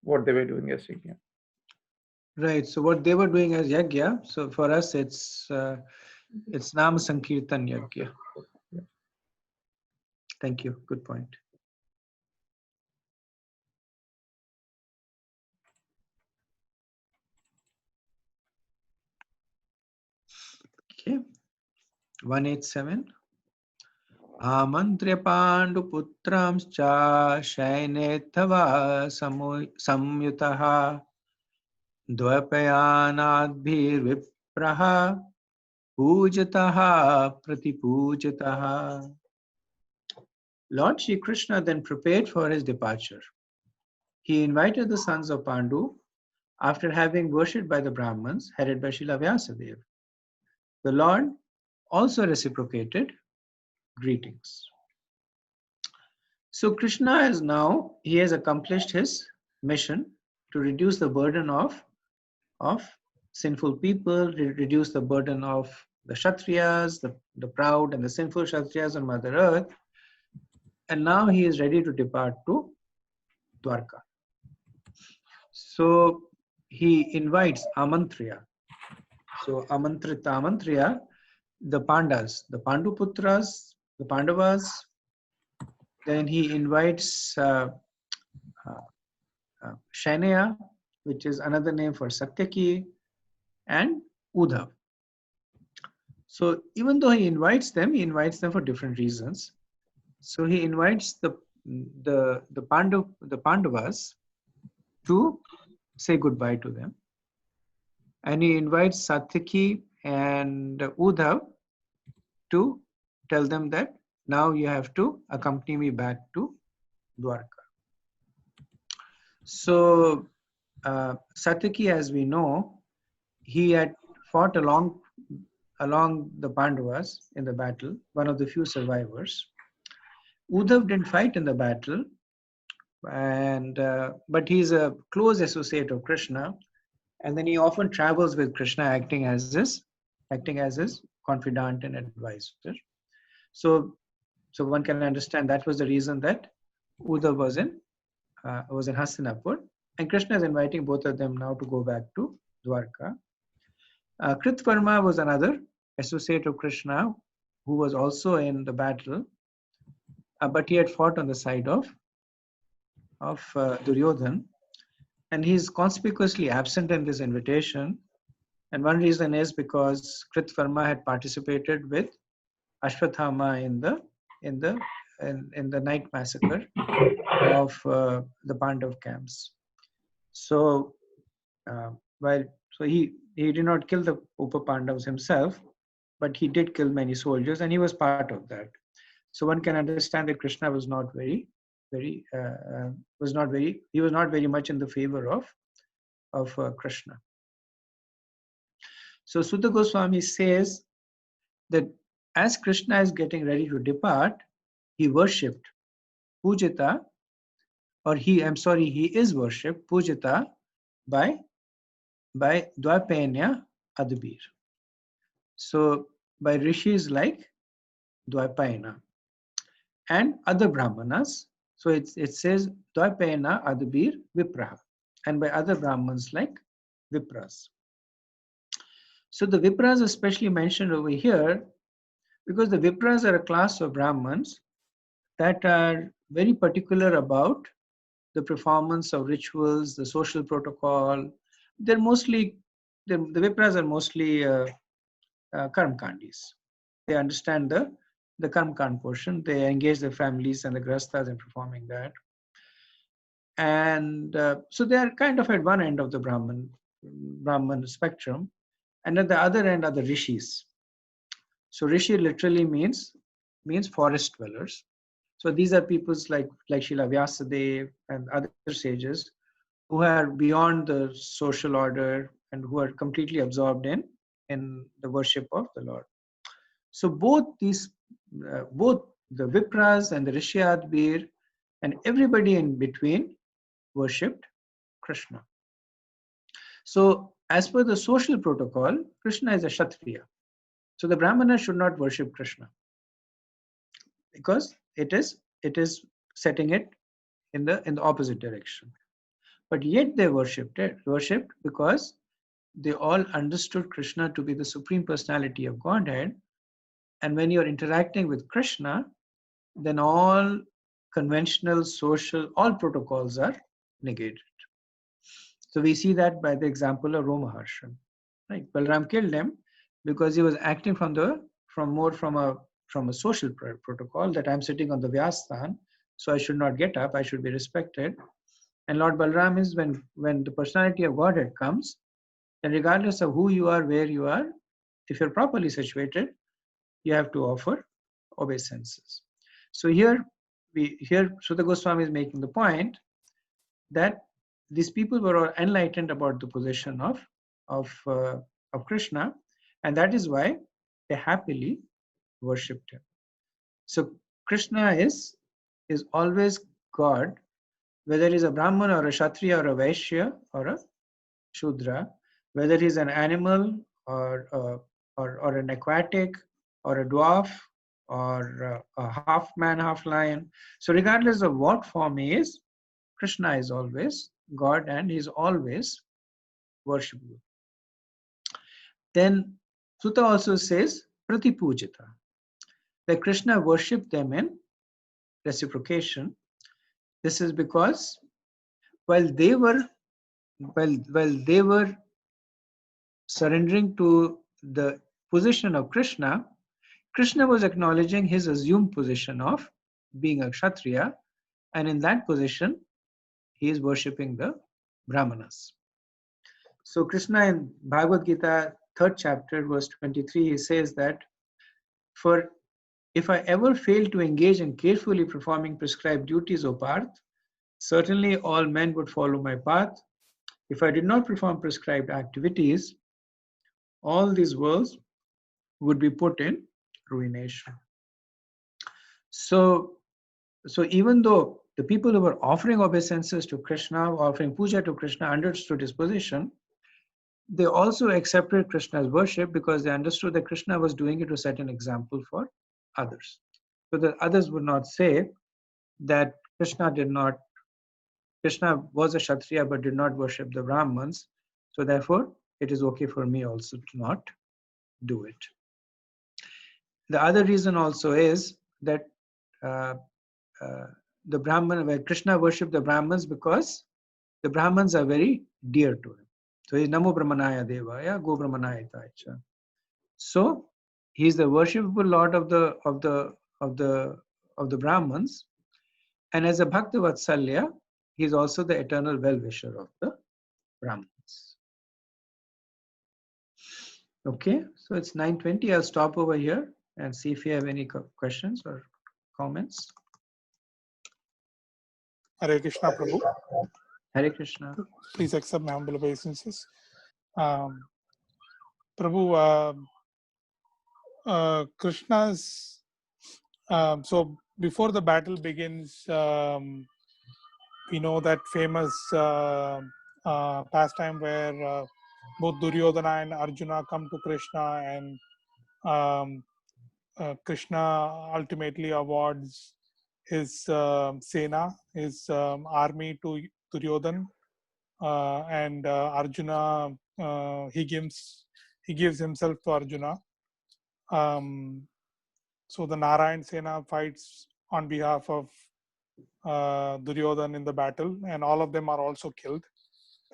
What they were doing as yajna. Right. So what they were doing as yajna. So for us, it's Nama Sankirtan yajna. Yeah. Thank you. Good point. Okay. 187. Amantrya Panduputramscha Shainethava Samyutaha Dvapayanadbhirvipraha Pujataha Pratipujataha. Lord Shri Krishna then prepared for his departure. He invited the sons of Pandu after having worshipped by the Brahmins headed by Srila Vyasadeva. The Lord also reciprocated greetings. So Krishna is now, he has accomplished his mission to reduce the burden of sinful people, reduce the burden of the Kshatriyas, the proud and the sinful Kshatriyas on Mother Earth. And now he is ready to depart to Dwarka. So he invites Amantriya. So Amantriya, the Pandas, the Panduputras, the Pandavas. Then he invites Shaineya, which is another name for Satyaki, and Uddhav. So even though he invites them for different reasons. So he invites the Pandavas to say goodbye to them. And he invites Satyaki and Uddhav to tell them that now you have to accompany me back to Dwarka. So Satyaki, as we know, he had fought along the Pandavas in the battle, one of the few survivors. Uddhav didn't fight in the battle, and but he's a close associate of Krishna, and then he often travels with Krishna, acting as his confidant and advisor. So one can understand that was the reason that Uddhav was in Hastinapur, and Krishna is inviting both of them now to go back to Dwarka. Kritvarma was another associate of Krishna who was also in the battle, but he had fought on the side of Duryodhan, and he's conspicuously absent in this invitation. And one reason is because Kritvarma had participated with Ashwathama in in the night massacre of the Pandav camps. So while he did not kill the Upa Pandavas himself, but he did kill many soldiers, and he was part of that. So one can understand that Krishna was not very much in the favor of Krishna. So Sutta Goswami says that as Krishna is getting ready to depart, he worshipped Pujita, or he is worshipped Pujita by Dvaipanya Adabir. So by rishis like Dvaipayana and other brahmanas. So it says Dvaipayana Adabir Vipraha, and by other brahmans like Vipras. So the Vipras are especially mentioned over here because the Vipras are a class of Brahmins that are very particular about the performance of rituals, the social protocol. The Vipras are mostly Karmkandis. They understand the Karmkand portion. They engage their families and the Grasthas in performing that. And so they are kind of at one end of the Brahman spectrum. And at the other end are the Rishis. So Rishi literally means forest dwellers. So these are peoples like Srila Vyasadeva and other sages who are beyond the social order and who are completely absorbed in the worship of the Lord. So both the Vipras and the Rishyadbir and everybody in between worshipped Krishna. So as per the social protocol, Krishna is a Kshatriya. So the Brahmana should not worship Krishna because it is setting it in the opposite direction. But yet they worshipped because they all understood Krishna to be the Supreme Personality of Godhead. And when you're interacting with Krishna, then all conventional, social, all protocols are negated. So we see that by the example of Romaharshan. Right? Balram killed him because he was acting from a social protocol that I'm sitting on the Vyasthan, so I should not get up, I should be respected. And Lord Balram is when the personality of Godhead comes, then regardless of who you are, where you are, if you're properly situated, you have to offer obeisances. So here Sutta Goswami is making the point that these people were all enlightened about the position of Krishna, and that is why they happily worshipped him. So Krishna is always God, whether he's a Brahman or a Kshatriya or a Vaishya or a Shudra, whether he's an animal or an aquatic or a dwarf or a half man, half lion. So regardless of what form he is, Krishna is always God and he is always worshipable. Then Sutta also says Pratipujita, that Krishna worshipped them in reciprocation. This is because while they were surrendering to the position of Krishna, Krishna was acknowledging his assumed position of being a Kshatriya, and in that position, he is worshipping the Brahmanas. So Krishna in Bhagavad Gita, 3rd chapter, verse 23, he says that, "For if I ever fail to engage in carefully performing prescribed duties, O Parth, certainly all men would follow my path. If I did not perform prescribed activities, all these worlds would be put in ruination." So even though the people who were offering obeisances to Krishna, offering puja to Krishna, understood his position, they also accepted Krishna's worship because they understood that Krishna was doing it to set an example for others. So that others would not say that Krishna was a Kshatriya but did not worship the Brahmins, so therefore it is okay for me also to not do it. The other reason also is that the Brahman, where Krishna worshipped the Brahmins because the Brahmins are very dear to him. So he's Namo Brahmanaya Devaya, Go Brahmanaya Taicha. So he's the worshipable Lord of the the Brahmins. And as a Bhakta Vatsalya, he is also the eternal well-wisher of the Brahmins. Okay, so it's 9:20. I'll stop over here and see if you have any questions or comments. Hare Krishna, Prabhu. Hare Krishna. Please accept my humble obeisances. Prabhu, Krishna's, so before the battle begins, we know that famous pastime where both Duryodhana and Arjuna come to Krishna, and Krishna ultimately awards his Sena, his army to Duryodhana, and Arjuna, he gives himself to Arjuna. So the Narayan Sena fights on behalf of Duryodhana in the battle, and all of them are also killed.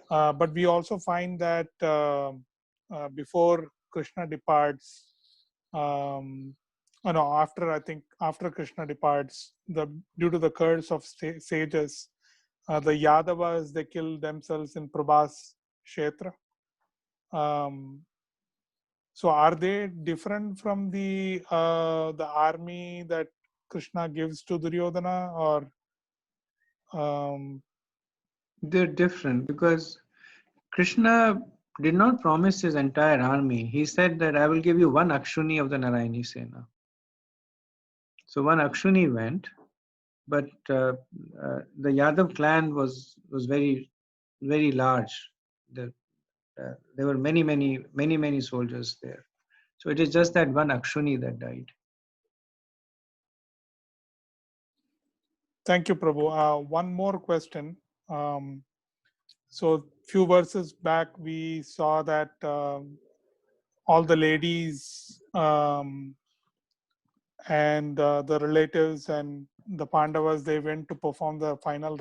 But we also find that before Krishna departs, after Krishna departs, due to the curse of sages, the Yadavas, they kill themselves in Prabhas Kshetra. So are they different from the army that Krishna gives to Duryodhana, or they're different because Krishna did not promise his entire army. He said that I will give you one Akshuni of the Narayani Sena. So one Akshuni went, but the Yadav clan was very, very large. There were many soldiers there. So it is just that one Akshuni that died. Thank you, Prabhu. One more question. So few verses back, we saw that all the ladies and the relatives and the Pandavas, they went to perform the final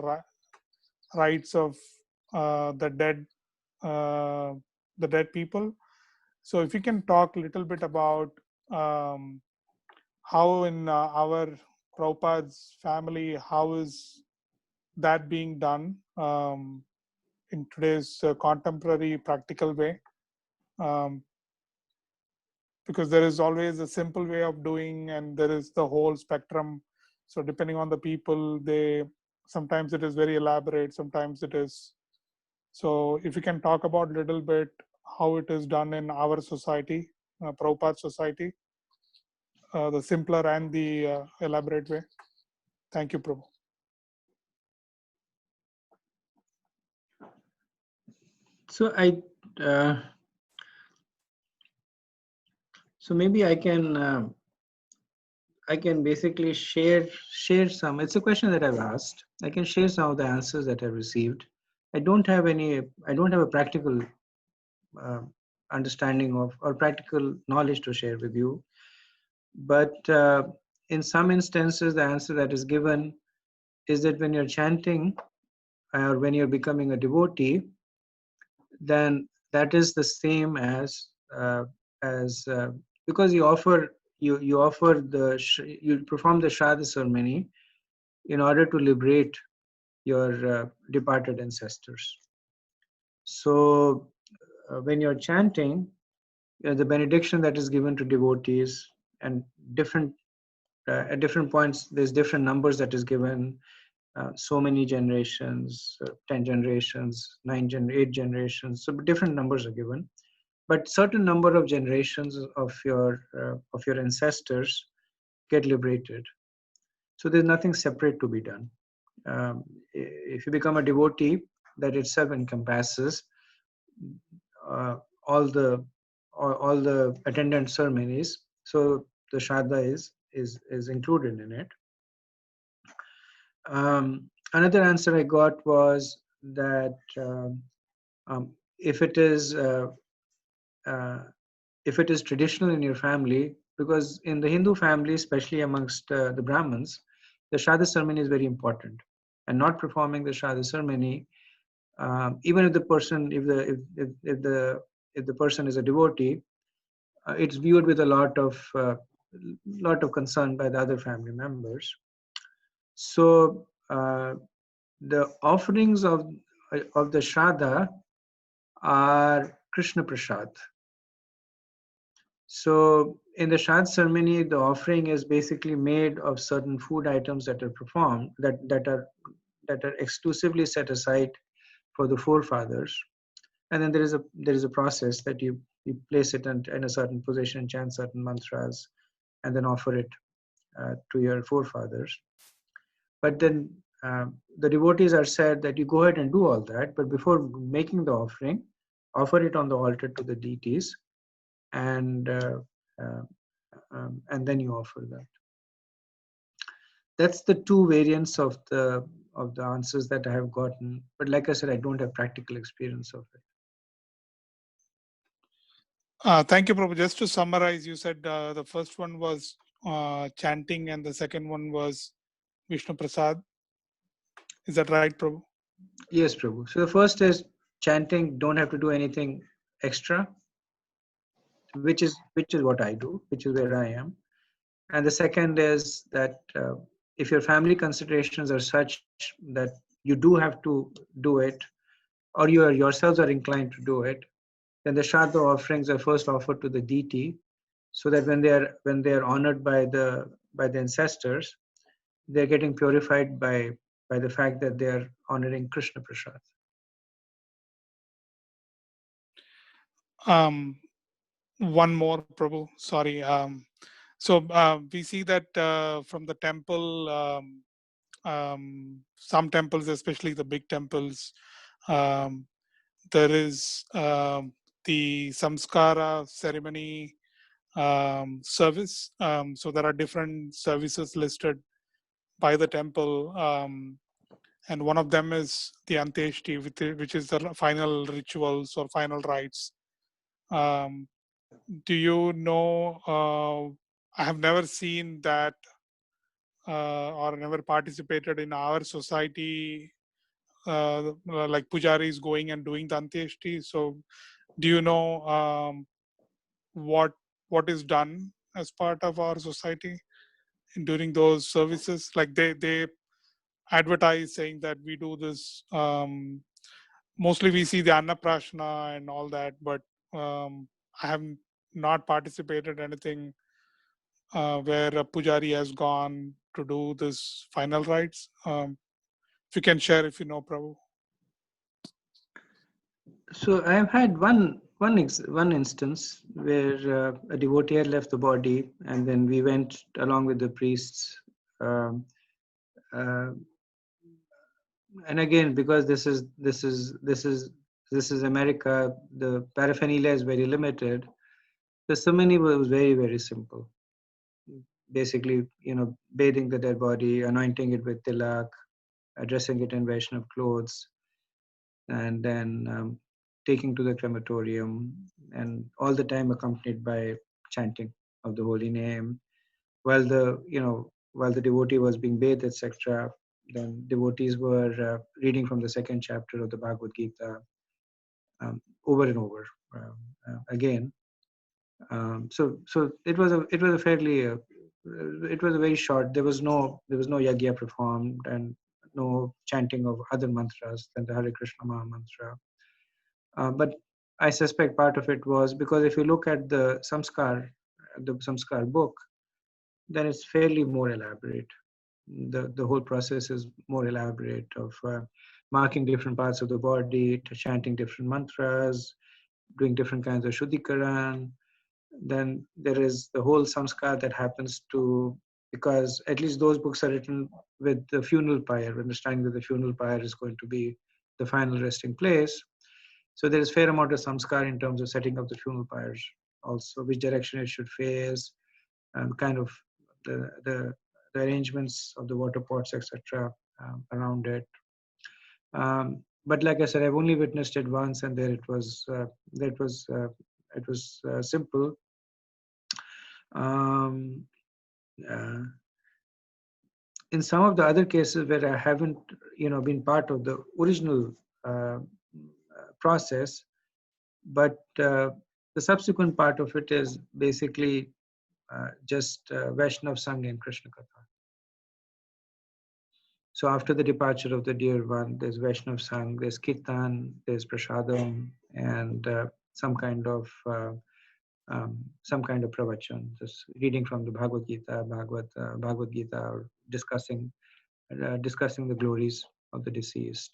rites of the dead people. So if you can talk a little bit about how in our Prabhupada's family, how is that being done in today's contemporary practical way? Because there is always a simple way of doing, and there is the whole spectrum. So depending on the people, sometimes it is very elaborate, sometimes it is. So if you can talk about a little bit how it is done in our society, Prabhupada society, the simpler and the elaborate way. Thank you, Prabhu. So so maybe I can basically share some. It's a question that I've asked. I can share some of the answers that I've received. I don't have a practical understanding of or practical knowledge to share with you. But in some instances, the answer that is given is that when you're chanting or when you're becoming a devotee, then that is the same as because you perform the Shraddha ceremony in order to liberate your departed ancestors. So when you're chanting, the benediction that is given to devotees, and at different points there's different numbers that is given. So many generations, 10 generations, 8 generations. So different numbers are given, but certain number of generations of your ancestors get liberated. So there's nothing separate to be done. If you become a devotee, that itself encompasses all the attendant ceremonies. So the Shraddha is included in it. Another answer I got was that if it is traditional in your family, because in the Hindu family, especially amongst the Brahmins, the Shraddha ceremony is very important, and not performing the Shraddha ceremony, even if the person if the person is a devotee, it's viewed with a lot of concern by the other family members. So the offerings of the Shraddha are Krishna Prasad. So in the Shraddha ceremony, the offering is basically made of certain food items that are performed, that are exclusively set aside for the forefathers. And then there is a process that you place it in a certain position, chant certain mantras, and then offer it to your forefathers. But then the devotees are said that you go ahead and do all that, but before making the offering, offer it on the altar to the deities, and then you offer that. That's the two variants of the answers that I have gotten. But like I said, I don't have practical experience of it. Thank you, Prabhu. Just to summarize, you said the first one was chanting and the second one was Vishnu Prasad. Is that right, Prabhu? Yes, Prabhu. So the first is chanting, don't have to do anything extra, which is what I do, which is where I am. And the second is that if your family considerations are such that you do have to do it, or you yourselves are inclined to do it, then the Shraddha offerings are first offered to the deity, so that when they are honored by the ancestors, they're getting purified by the fact that they are honoring Krishna Prasad. One more, Prabhu. Sorry. So we see that from the temple, some temples, especially the big temples, there is the samskara ceremony service. So there are different services listed by the temple, and one of them is the Antyeshti, which is the final rituals or final rites. Do you know? I have never seen that or never participated in our society, like pujaris going and doing the Antyeshti. So, do you know what is done as part of our society during those services? Like they advertise saying that we do this. Mostly we see the Annaprashna and all that, but I have not participated anything where a pujari has gone to do this final rites. If you can share, if you know, Prabhu. So I have had one instance where a devotee had left the body, and then we went along with the priests. Um, uh, and again, because this is America, the paraphernalia is very limited. The ceremony was very, very simple. Basically, bathing the dead body, anointing it with tilak, dressing it in Vaishnav clothes, and then taking to the crematorium, and all the time accompanied by chanting of the holy name, while the devotee was being bathed, etc. Then devotees were reading from the second chapter of the Bhagavad Gita over and over again. So it was a fairly it was a very short. There was no yagya performed, and no chanting of other mantras than the Hare Krishna Maha Mantra. But I suspect part of it was because if you look at the samskar book, then it's fairly more elaborate. The whole process is more elaborate of marking different parts of the body, chanting different mantras, doing different kinds of shuddhikaran. Then there is the whole samskar that happens to, because at least those books are written with the funeral pyre, understanding that the funeral pyre is going to be the final resting place. So there is fair amount of samskar in terms of setting up the funeral pyres, also which direction it should face, and kind of the arrangements of the water pots, etc. Around it. But like I said, I've only witnessed it once, and there it was simple. Um, uh, in some of the other cases where I haven't, been part of the original process, but the subsequent part of it is basically just Vaishnav Sangh and Krishna Katha. So after the departure of the dear one, there's Vaishnav Sang, there's Kirtan, there's Prasadam, and some kind of pravachan, just reading from the Bhagavad Gita, or discussing the glories of the deceased.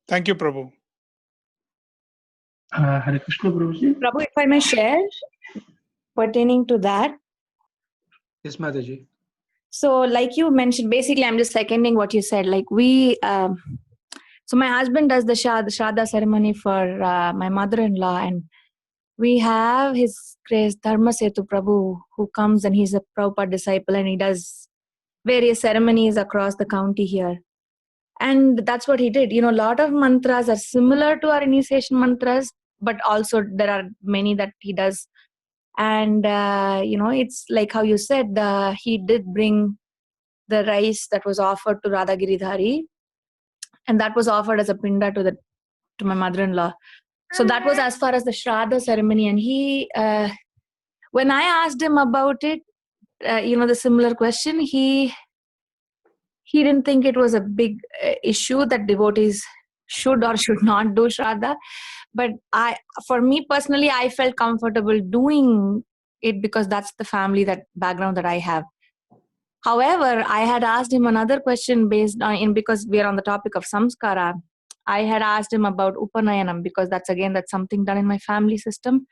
Thank you, Prabhu. Hare Krishna, Prabhuji. Prabhu, if I may share pertaining to that. Yes, Mataji. So, like you mentioned, basically, I'm just seconding what you said. Like so my husband does the Shraddha ceremony for my mother-in-law, and we have His Grace Dharma Setu Prabhu, who comes, and he's a Prabhupada disciple, and he does various ceremonies across the county here. And that's what he did. A lot of mantras are similar to our initiation mantras, but also there are many that he does. And, it's like how you said, he did bring the rice that was offered to Radha Giridhari, and that was offered as a pinda to my mother-in-law. So that was as far as the Shraddha ceremony. And he, when I asked him about it, the similar question, he didn't think it was a big issue that devotees should or should not do Shraddha. But for me personally, I felt comfortable doing it because that's the family, that background that I have. However, I had asked him another question based on, because we are on the topic of samskara, I had asked him about Upanayanam, because that's something done in my family system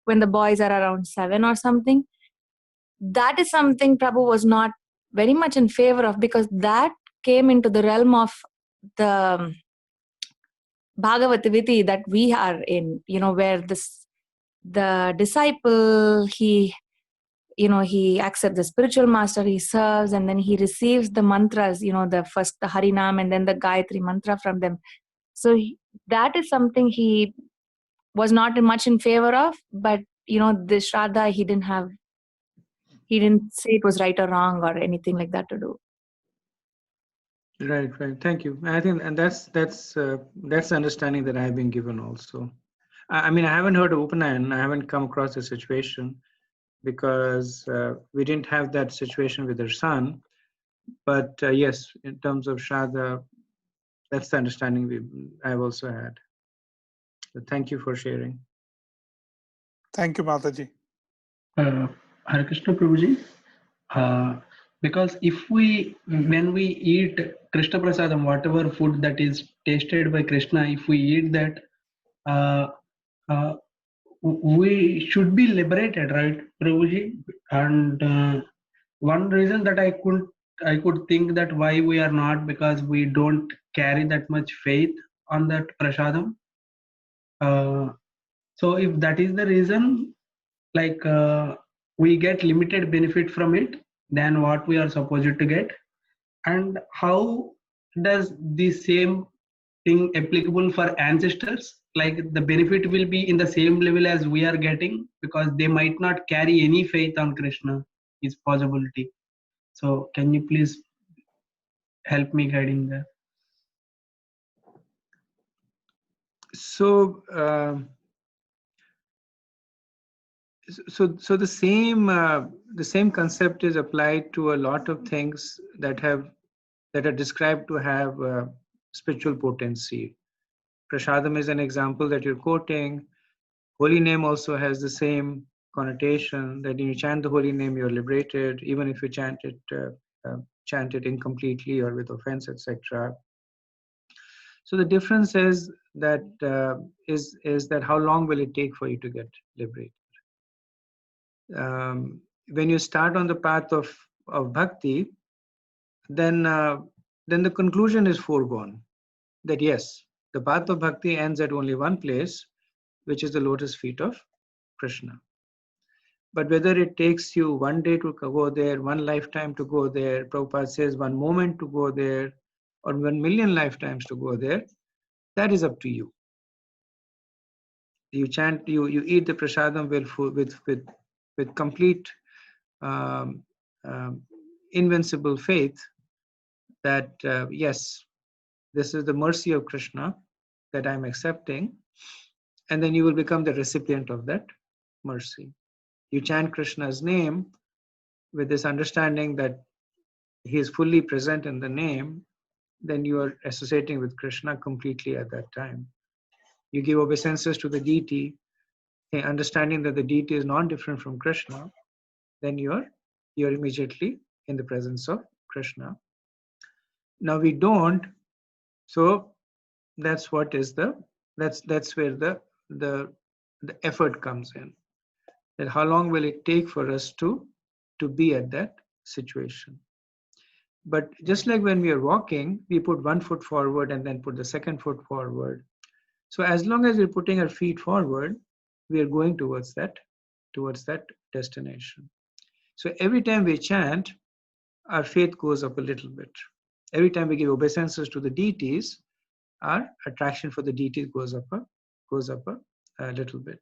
when the boys are around 7 or something. That is something Prabhu was not very much in favor of, because that came into the realm of the Bhagavata Viti that we are in, where the disciple, he accepts the spiritual master, he serves, and then he receives the mantras, the Harinam and then the Gayatri mantra from them. So that is something he was not much in favor of. But, the Shraddha, he didn't say it was right or wrong or anything like that to do. Right. Thank you. I think, and that's the understanding that I've been given also. I mean, I haven't heard of Upanayan. I haven't come across a situation, because we didn't have that situation with their son. But yes, in terms of Shraddha, that's the understanding I've also had. So thank you for sharing. Thank you, Mataji. Hare Krishna, Prabhuji. Because when we eat Krishna Prasadam, whatever food that is tasted by Krishna, if we eat that, we should be liberated, right, Prabhuji? And one reason that I could think that why we are not, because we don't carry that much faith on that prasadam. So if that is the reason, like we get limited benefit from it than what we are supposed to get. And how does the same thing applicable for ancestors? Like the benefit will be in the same level as we are getting, because they might not carry any faith on Krishna, is possibility. So can you please help me guiding that? So so the same concept is applied to a lot of things that are described to have spiritual potency. Prasadam is an example that you're quoting. Holy name also has the same connotation, that when you chant the holy name, you're liberated, even if you chant it incompletely or with offense, etc. So the difference is that how long will it take for you to get liberated? When you start on the path of bhakti, then the conclusion is foregone, that yes, the path of bhakti ends at only one place, which is the lotus feet of Krishna. But whether it takes you one day to go there, one lifetime to go there, Prabhupada says 1 moment to go there, or 1 million lifetimes to go there, that is up to you. You chant, you eat the prasadam with complete invincible faith that yes, this is the mercy of Krishna that I'm accepting, and then you will become the recipient of that mercy. You chant Krishna's name with this understanding that he is fully present in the name, then you are associating with Krishna completely at that time. You give obeisances to the deity, understanding that the deity is not different from Krishna, then you're immediately in the presence of Krishna. Now we don't, so that's what is that's where the effort comes in. That how long will it take for us to be at that situation? But just like when we are walking, we put one foot forward and then put the second foot forward. So as long as we're putting our feet forward, we are going towards that destination. So every time we chant, our faith goes up a little bit. Every time we give obeisances to the deities, our attraction for the deities goes up a little bit.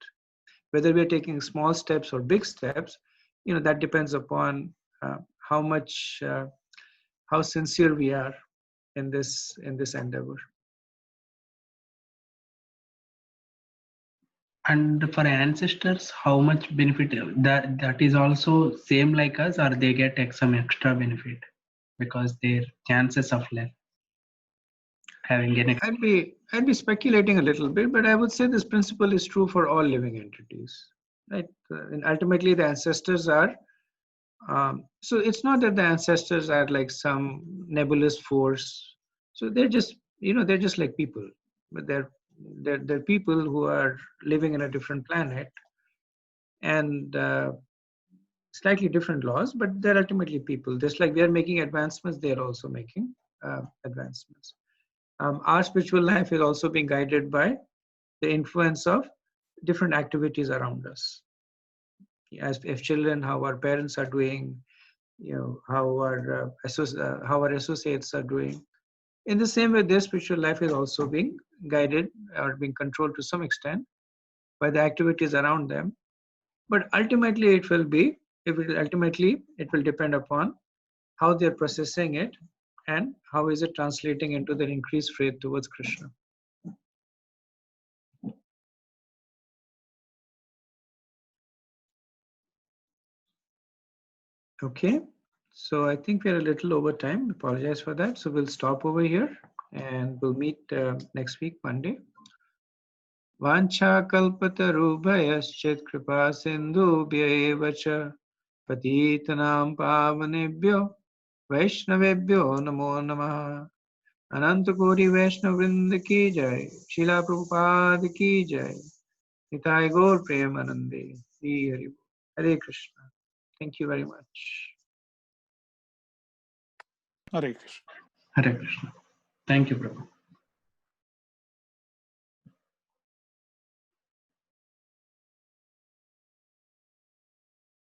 Whether we're taking small steps or big steps, that depends upon how sincere we are in this endeavor. And for ancestors, how much benefit that is also same like us, or they get some extra benefit because their chances of having an. I'd be speculating a little bit, but I would say this principle is true for all living entities, right? And ultimately, the ancestors are. So it's not that the ancestors are like some nebulous force. So they're just like people, but they're people who are living in a different planet and slightly different laws, but they're ultimately people. Just like we are making advancements, they're also making advancements. Our spiritual life is also being guided by the influence of different activities around us. As if children, how our parents are doing, how our associates are doing. In the same way, their spiritual life is also being guided or being controlled to some extent by the activities around them. But ultimately, it will depend upon how they're processing it and how is it translating into their increased faith towards Krishna. Okay, so I think we're a little over time. Apologize for that. So we'll stop over here and we'll meet next week, Monday. Vancha kalpatarubhayaschit kripa sindhubhya eva cha patitanam pavanebhyo vaishnavebhyo namo namaha. Ananta Koti Vaishnav Vrinda ki jai, Srila Prabhupada ki jai, Nitai Gaur Premanande, Hare Hare. Hare Krishna. Thank you very much. Hare Krishna. Hare Krishna. Thank you, Prabhu.